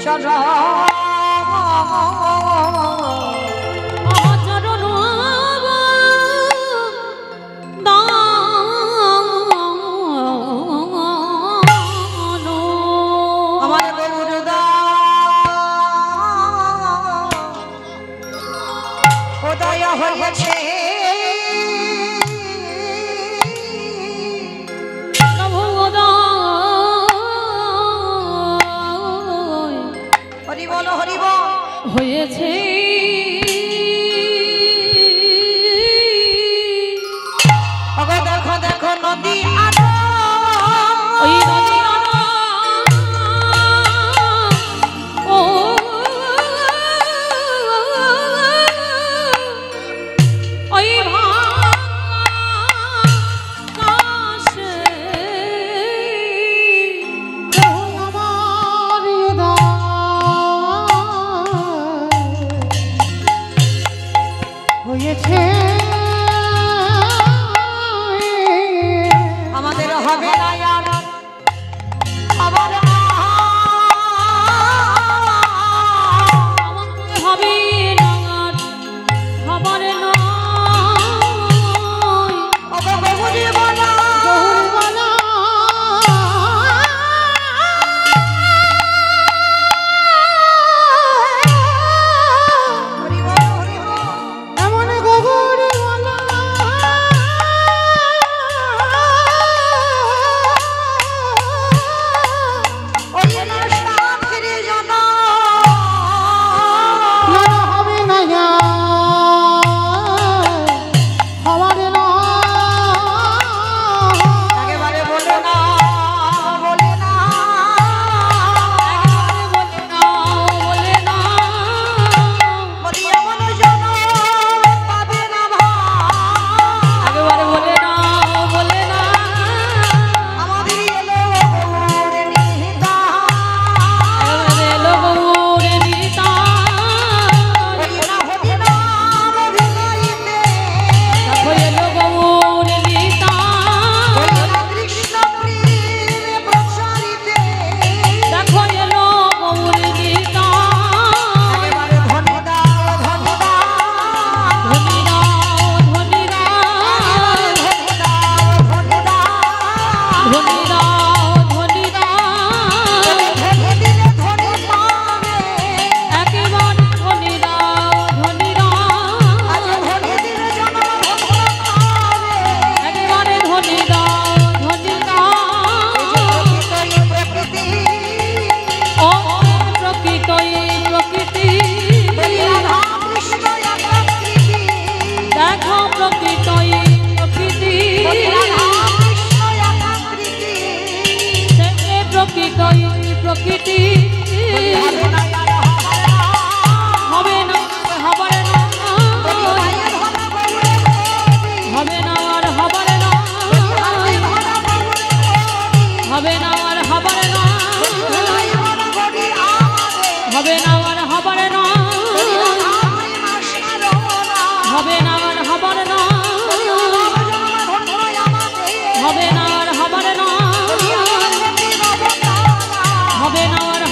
চর আমার গৌরদা উদয় হয়েছে হরি বল হরি বল। হয়েছে ওগো দেখো দেখো নদী আলো ওই নদী ও ওই ভাসে আমার হয়েছে আমাদের হবে না আর আবার হবে না খবর নয় ওগো গৌরী বলা গৌরবালা হরি বল হরি বল। এমন গৌরবালা ওই না সাথের জানা না হবে না আমার না একেবারে বলে না বলে না বলে না বলি এমন জন পাবে না ভাই একেবারে বলে না আমাদের এলো গৌর নিহিতা একেবারে এলো গৌর নিতা ওই না হবি না অভিনয়ীতে দেখো এলো গৌর নিতা ওই না কৃষ্ণ প্রেমে প্রসারিতে দেখো এলো গৌর নিতা একেবারে ধনী দাও ধনী দাও ধনী রাও ধনী রাও ধনী দাও ধনী দাও ধনী রাও ধনী রাও ধনী দিলে ধনী পাবে একেবারে ধনী রাও ধনী রাও আজ ধনী দিলে জন্ম ধন্য পাবে একেবারে ধনী রাও ধনী রাও প্রকৃতি ও প্রকৃতই প্রকৃতি রাধা কৃষ্ণ একাকৃতি দেখো প্রকৃতই প্রকৃতি রাধা কৃষ্ণ একাকৃতি সে প্রকৃতই প্রকৃতি হবে না আর হবে না হবে না হবে না মায়ের ধরা গৌরে গৌরী হবে না আর হবে না মায়ের ধরা গৌরে গৌরী হবে না আর হবে না ধরাই ধরা গৌরী আমাদের হবে না আর হবে না রাধা প্রেমা সারনা হবে না আর হবে না ধন্য আমাদের হবে না আর হবে না আমাদের নবতারা হবে না আর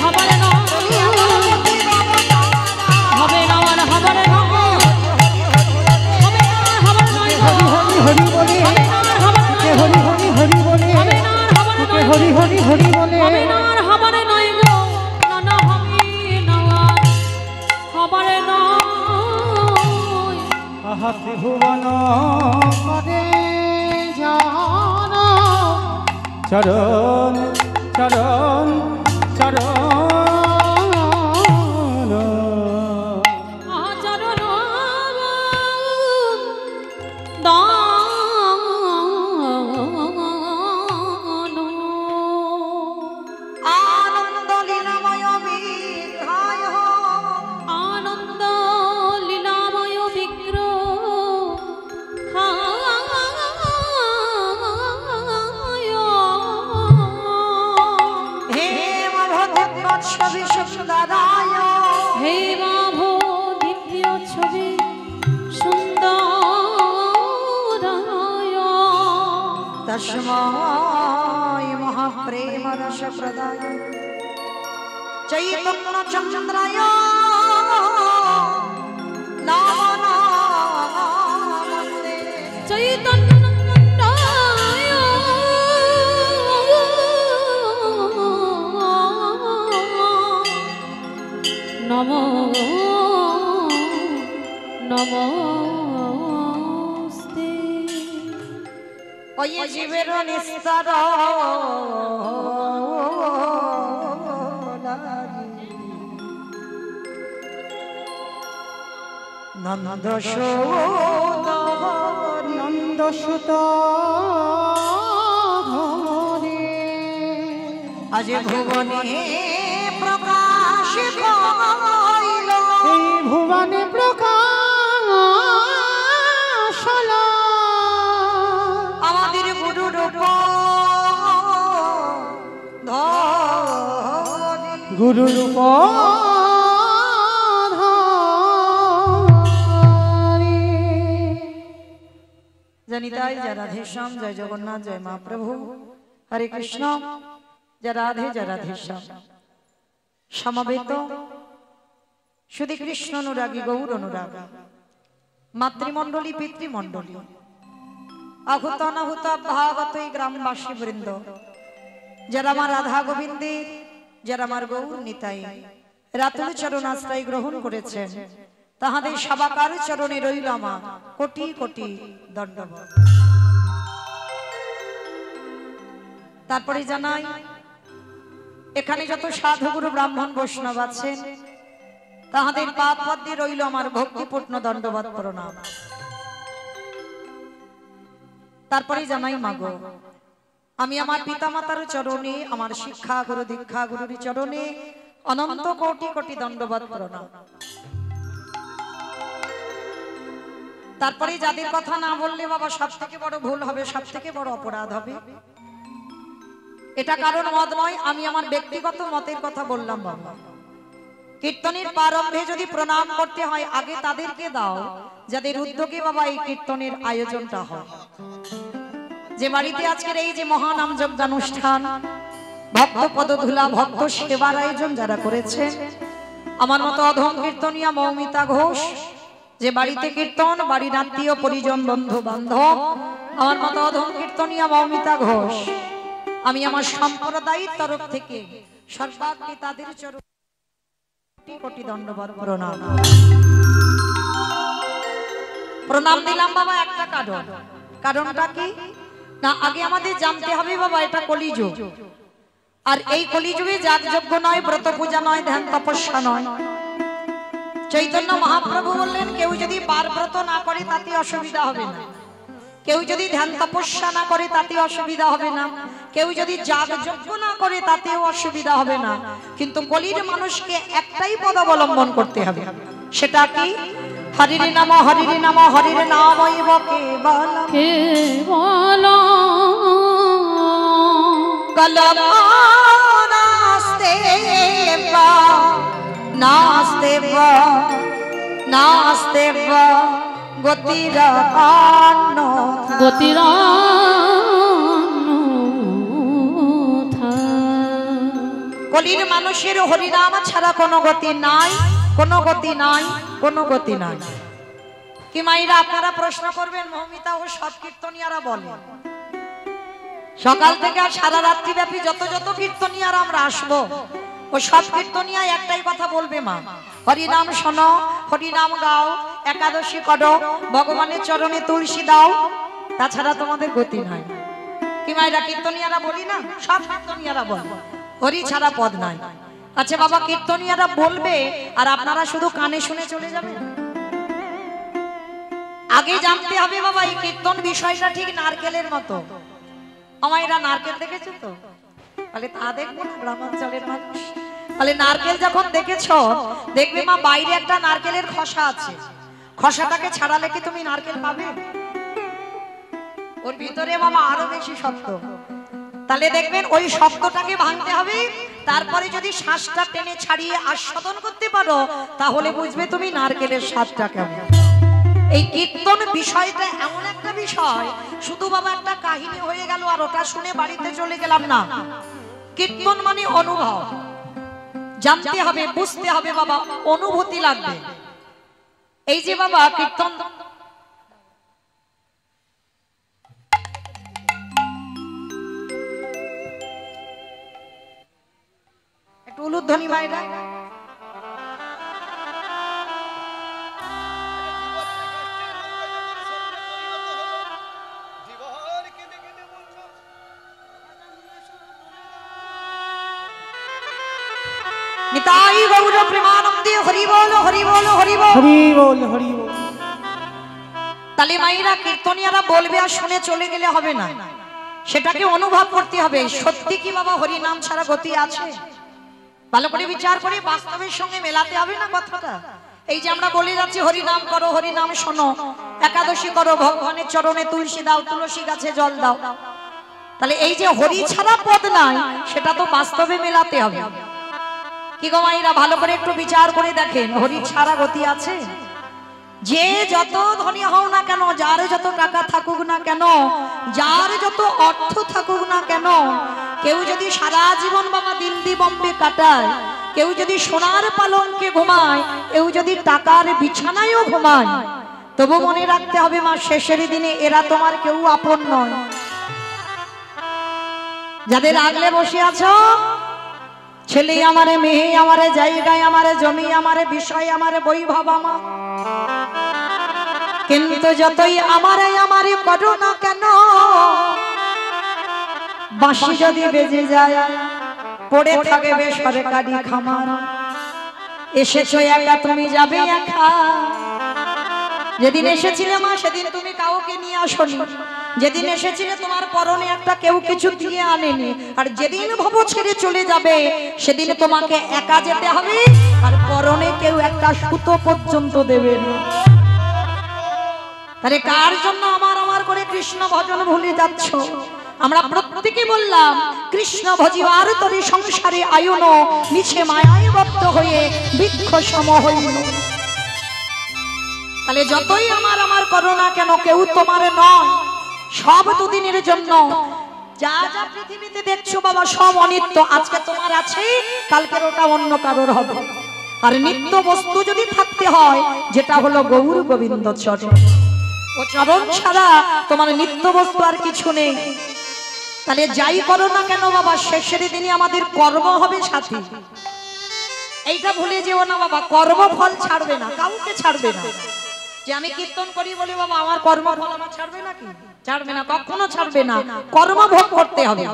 চরণ চরণ চরণ আচরণ আনন্দ লীলাময় বিগ্রহ আনন্দ লীলাময় বিগ্রহ হে মভোৎসবী সুন্দরায় হে মাভো দিব্য ছবি সুন্দরায় তস্মৈ মহাপ্রেম রস প্রদায় চৈতন্য চন্দ্রায় নমঃ নমস্তে চৈতন্য নমো নমস্তে ওই জীবের নিস্তার নন্দ নন্দ সুত আজ ভুবনে প্রকাশ পাইল এই ভুবনে প্রকাশ হলো আমাদের গুরু রূপ ধরি গুরু রূপ জানি তাই জয় রাধেশ্যাম জয় জগন্নাথ জয় মহাপ্রভু হরে কৃষ্ণ জয় রাধে শ্যাম সমবেত শুধু কৃষ্ণ অনুরাগী গৌর অনুরাগী মাতৃমণ্ডলী পিতৃমণ্ডলী আহুত অনাহুত ভাগত এই গ্রামবাসী বৃন্দ যারা আমার রাধা গোবিন্দের যারা আমার গৌর নিতাই রাতুল চরণ আশ্রয় গ্রহণ করেছেন তাহাদের সবাকার চরণে রইল আমার কোটি কোটি দণ্ডবত। তারপরে জানাই এখানে যত সাধুগুরু ব্রাহ্মণ বৈষ্ণব আছেন তাহাদের পাদ পদ্মে রইল আমার ভক্তিপূর্ণ দণ্ডবত প্রণাম। তারপরে জানাই মাগো আমি আমার পিতামাতার চরণে আমার শিক্ষা গুরু দীক্ষা গুরুর চরণে অনন্ত কোটি কোটি দণ্ডবত প্রণাম। তারপরে যাদের কথা না বললে বাবা সব থেকে বড় ভুল হবে, সব থেকে বড় অপরাধ হবে। এটা কারণ মত নয়, আমি আমার ব্যক্তিগত মতের কথা বললাম বাবা। কীর্তনের প্রারম্ভে যদি প্রণাম করতে হয় আগে তাদেরকে দাও যাদের উদ্যোগে বাবা এই কীর্তনের আয়োজনটা হয়। যে বাড়িতে আজকের এই যে মহানাম যজ্ঞানুষ্ঠান ভক্ত পদধূলা ভক্ত সেবার আয়োজন যারা করেছে, আমার মতো অধম কীর্তনিয়া মৌমিতা ঘোষ, যে বাড়িতে কীর্তন বাড়ির আত্মীয় পরিজন বন্ধু বান্ধব, আমার মতো অধম কীর্তনিয়া মৌমিতা ঘোষ, আমি আমার সম্প্রদায়ের তরফ থেকে সর্বাগ্রে তাদের চরণ কোটি কোটি দণ্ডবত প্রণাম। প্রণাম দিলাম বাবা একটা কারণ। কারণটা কি না, আগে আমাদের জানতে হবে বাবা এটা কলিযুগ, আর এই কলিযুগে যাগযজ্ঞ নয়, ব্রত পূজা নয়, ধ্যান তপস্যা নয়। চৈতন্য মহাপ্রভু বললেন কেউ যদি বার ব্রত না করে তাতে অসুবিধা হবে না, কেউ যদি ধ্যান তপস্যা না করে তাতে অসুবিধা হবে না, কেউ যদি যাগযজ্ঞ না করে তাতেও অসুবিধা হবে না, কিন্তু কলির মানুষকে একটাই পদ অবলম্বন করতে হবে। সেটা কি? হরির নাম হরির নাম হরির নামৈব কেবলম কলমাস্তে নাস্তে নাস্তে গতিরান্ন কলির মানুষের হরিনাম ছাড়া কোনো গতি নাই, কোনো গতি নাই, কোনো গতি নাই। কি মাইরা আপনারা প্রশ্ন করবেন, মৌমিতা ও সব কীর্তনিয়ারা বলে সকাল থেকে আর সারা রাত্রি ব্যাপী যত যত কীর্তনিয়ারা আমরা আসবো ও সব কীর্তনিয়া একটাই কথা বলবে, মা হরিনাম শোনো, হরিনাম গাও, একাদশী করো, ভগবানের চরণে তুলসী দাও, তাছাড়া তোমাদের গতি নাই। কি মায়েরা কীর্তনিয়ারা বলি না, সব কীর্তনিয়ারা বল হরি ছাড়া পদ নাই। আচ্ছা বাবা, কীর্তনিয়ারা বলবে আর আপনারা শুধু কানে শুনে চলে যাবেন? আগে জানতে হবে বাবা এই কীর্তন বিষয়টা ঠিক নারকেলের মতো। আমার এরা নারকেল দেখেছো তো? তাহলে তা দেখবো না গ্রামাঞ্চলের মানুষ। তাহলে নারকেল যখন দেখেছো, দেখবে মা বাইরে একটা নারকেলের খোসা আছে, খোসাটাকে ছাড়ালে কি তুমি নারকেল পাবে? ওর ভিতরে বাবা আরো বেশি শক্ত। তাহলে দেখবেন ওই শক্তটাকে ভাঙতে হবে, তারপরে যদি শ্বাসটা টেনে ছাড়িয়ে আস্বাদন করতে পারো তাহলে বুঝবে তুমি নারকেলের স্বাদটা কেমন। এই কীর্তন বিষয়টা এমন একটা বিষয়, শুধু বাবা একটা কাহিনী হয়ে গেল আর ওটা শুনে বাড়িতে চলে গেলাম না। কীর্তন মানে অনুভব, জানতে হবে, বুঝতে হবে বাবা, অনুভূতি লাগবে। এই যে বাবা কীর্তন একটু উলুধ্বনি ভাইরা, নিতাই গৌর প্রেমানন্দে হরি বল হরি বল হরি বল হরি বল হরি বল। তালে মাইরা কীর্তনিয়ারা বলবে আর শুনে চলে গেলে হবে না, সেটাকে অনুভব করতে হবে। সত্যি কি বাবা হরি নাম ছাড়া গতি আছে? ভালো করে বিচার করে বাস্তবের সঙ্গে মেলাতে হবে না কথাটা। এই যে আমরা বলে যাচ্ছি হরি নাম করো, হরি নাম শোনো, একাদশী করো, ভগবানের চরণে তুলসী দাও, তুলসী গাছে জল দাও, তাহলে এই যে হরি ছাড়া পদ নাই সেটা তো বাস্তবে মেলাতে হবে। কি গো মাইরা, ভালো করে একটু বিচার করে দেখেন, হরি ছাড়া গতি আছে? যে যত ধনী হও না কেন, যার যত টাকা থাকুক না কেন, যার যত অর্থ থাকুক না কেন, কেউ যদি সারা জীবন বাবা দিল্লি বম্বে কাটায়, কেউ যদি সোনার পালঙ্কে ঘুমায়, কেউ যদি টাকার বিছানায়ও ঘুমায়, তবু মনে রাখতে হবে মা শেষের দিনে এরা তোমার কেউ আপন নয়। যাদের আগলে বসে আছো, ছেলে আমারে, মেয়ে আমারে, জায়গায় আমারে, জমি আমারে, বিষয় আমারে, বৈভব আমার, কিন্তু যতই আমারে আমারে করো না কেন, বাঁশি যদি বেজে যায় পড়ে থাকবে সরকারি খামার। এসেছো একা, তুমি যাবে একা। যেদিন এসেছিলে মা সেদিন তুমি কাউকে নিয়ে আসনি, যেদিন এসেছিলে তোমার পরনে একটা কেউ কিছু দিয়ে আনেনি, আর যেদিন ভব ছেড়ে চলে যাবে সেদিন তোমাকে একা যেতে হবে, আর পরনে কেউ একটা সুতো পর্যন্ত দেবে না। তাহলে কার জন্য আমার আমার করে কৃষ্ণ ভজন ভুলে যাচ্ছ? আমরা প্রত্যেকে বললাম কৃষ্ণ ভজিবার তরি সংসারে আয়ন, মিছে মায়ায় বদ্ধ হয়ে বৃক্ষ সম হইল। তাহলে যতই আমার আমার করো না কেন, কেউ তোমার নয়, সব দুদিনের জন্য। যা যা পৃথিবীতে দেখছো বাবা সব অনিত্য, আজকে তোমার আছে, কালকের ওটা অন্য কারোর হবে। আর নিত্য বস্তু যদি থাকতে হয়, যেটা হলো গৌর গোবিন্দ চরণ, ও চরণ ছাড়া তোমার নিত্য বস্তু আর কিছু নেই। তাহলে যাই করো না কেন বাবা, শেষের দিনে আমাদের কর্ম হবে সাথী। এইটা ভুলে যেও না বাবা, কর্মফল ছাড়বে না, কাউকে ছাড়বে না। যে আমি কীর্তন করি বলে বাবা আমার কর্মফল আমার ছাড়বে নাকি? ছাড়বে না, কখনো ছাড়বে না। কর্মভোগ করতে হবে।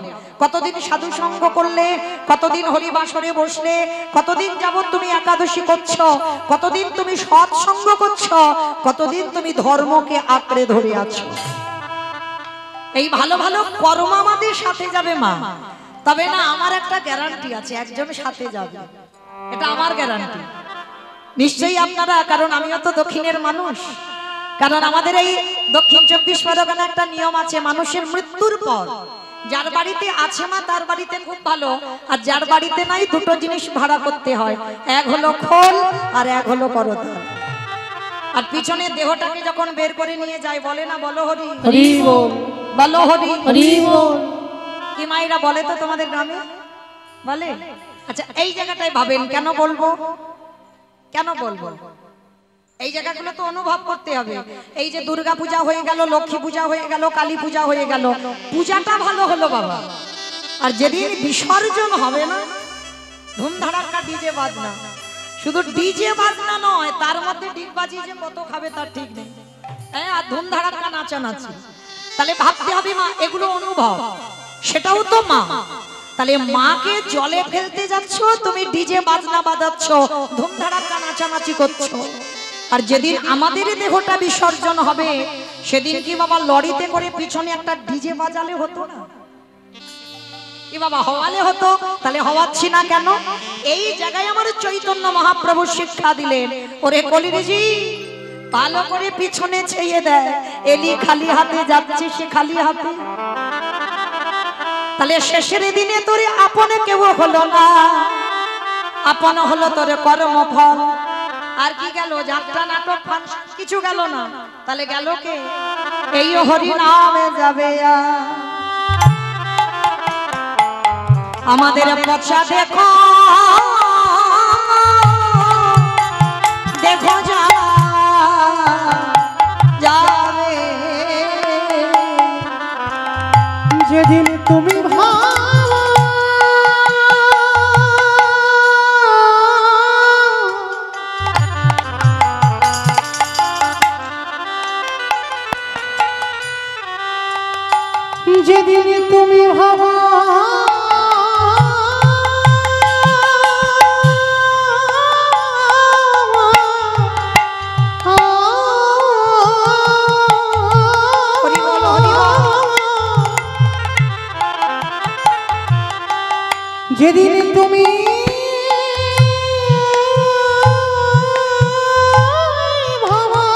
কতদিন সাধু সঙ্গ করলে, কতদিন হরিবাসরে বসলে, কতদিন যাবত তুমি একাদশী করছো, কতদিন তুমি সৎসঙ্গ করছো, কতদিন তুমি ধর্মকে আঁকড়ে ধরে আছো। এই ভালো ভালো কর্ম আমাদের সাথে যাবে মা। তবে না, আমার একটা গ্যারান্টি আছে, একজন সাথে যাবে, এটা আমার গ্যারান্টি। নিশ্চয়ই আপনারা, কারণ আমিও তো দক্ষিণের মানুষ, কারণ আমাদের এই দক্ষিণ 24 পরগনা একটা নিয়ম আছে, মানুষের মৃত্যুর পর যার বাড়িতে আছে মা তার বাড়িতে খুব ভালো, আর যার বাড়িতে নাই দুটো জিনিস ভাড়া করতে হয়, এক হলো খোল আর এক হলো করতাল। আর পিছনে দেহটাকে যখন বের করে নিয়ে যায় বলে না, বলো হরি হরি বল, বলো হরি হরি বল। কি মায়েরা বলে তো তোমাদের গ্রামে? বলে? আচ্ছা, এই জায়গাটাই ভাবেন, কেন বলবো, কেন বলবো? এই জায়গাগুলো তো অনুভব করতে হবে। এই যে দুর্গা পূজা হয়ে গেল, লক্ষ্মী পূজা হয়ে গেল, কালী পূজা হয়ে গেল, পূজাটা ভালো হলো বাবা, আর যেদিন বিসর্জন হবে না, ধুমধাড়াক্কা ডিজে বাজনা, শুধু ডিজে বাজনা নয়, তার মধ্যে ডিগবাজি যে কত খাবে তার ঠিক নেই, হ্যাঁ, আর ধুমধাড়াক্কা নাচানাচি। তাহলে ভাবতে হবে মা এগুলো অনুভব, সেটাও তো মা। তাহলে মাকে জলে ফেলতে যাচ্ছ, তুমি ডিজে বাজনা বাজাচ্ছ, ধুমধাড়াক্কা নাচানাচি করছো। আর যেদিন আমাদের দেহটা বিসর্জন হবে সেদিন কি বাবা লরিতে করে পিছনে একটা ডিজে বাজালে হতো না? কি বাবা হওয়ালে হতো? তাহলে হওয়াচ্ছি না কেন? এই জায়গায় আমার চৈতন্য মহাপ্রভু শিক্ষা দিলেন, ওরে কলিরেজি ভালো করে পিছনে ছেয়ে দেয়, এলি খালি হাতে যাচ্ছে, সে খালি হাতে। তাহলে শেষের দিনে তোর আপনে কেউ হলো না, আপন হলো তোর কর্মফল। আর কি গেল? যাত্রা, নাটক, ফাংশন কিছু গেল না। তাহলে গেল কে? এই হরি নামে যাবে। আমাদের পচা দেখো দেখো যাবে যেদিন তুমি যেদিন তুমি ভাবা যেদিন তুমি ভাবা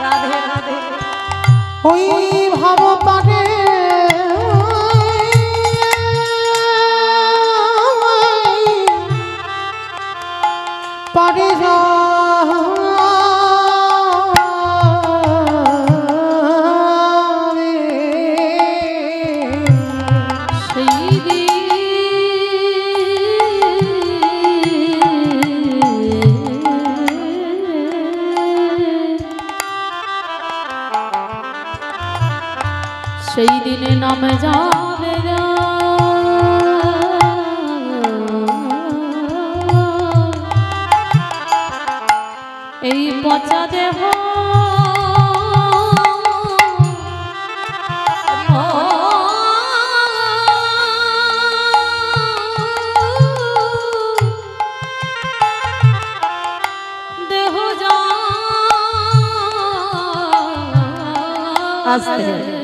রাধে রাধে ওই ভাব পারে পারে যা সেই দিনে নামে যাবে এই পচা দেহ আস্তে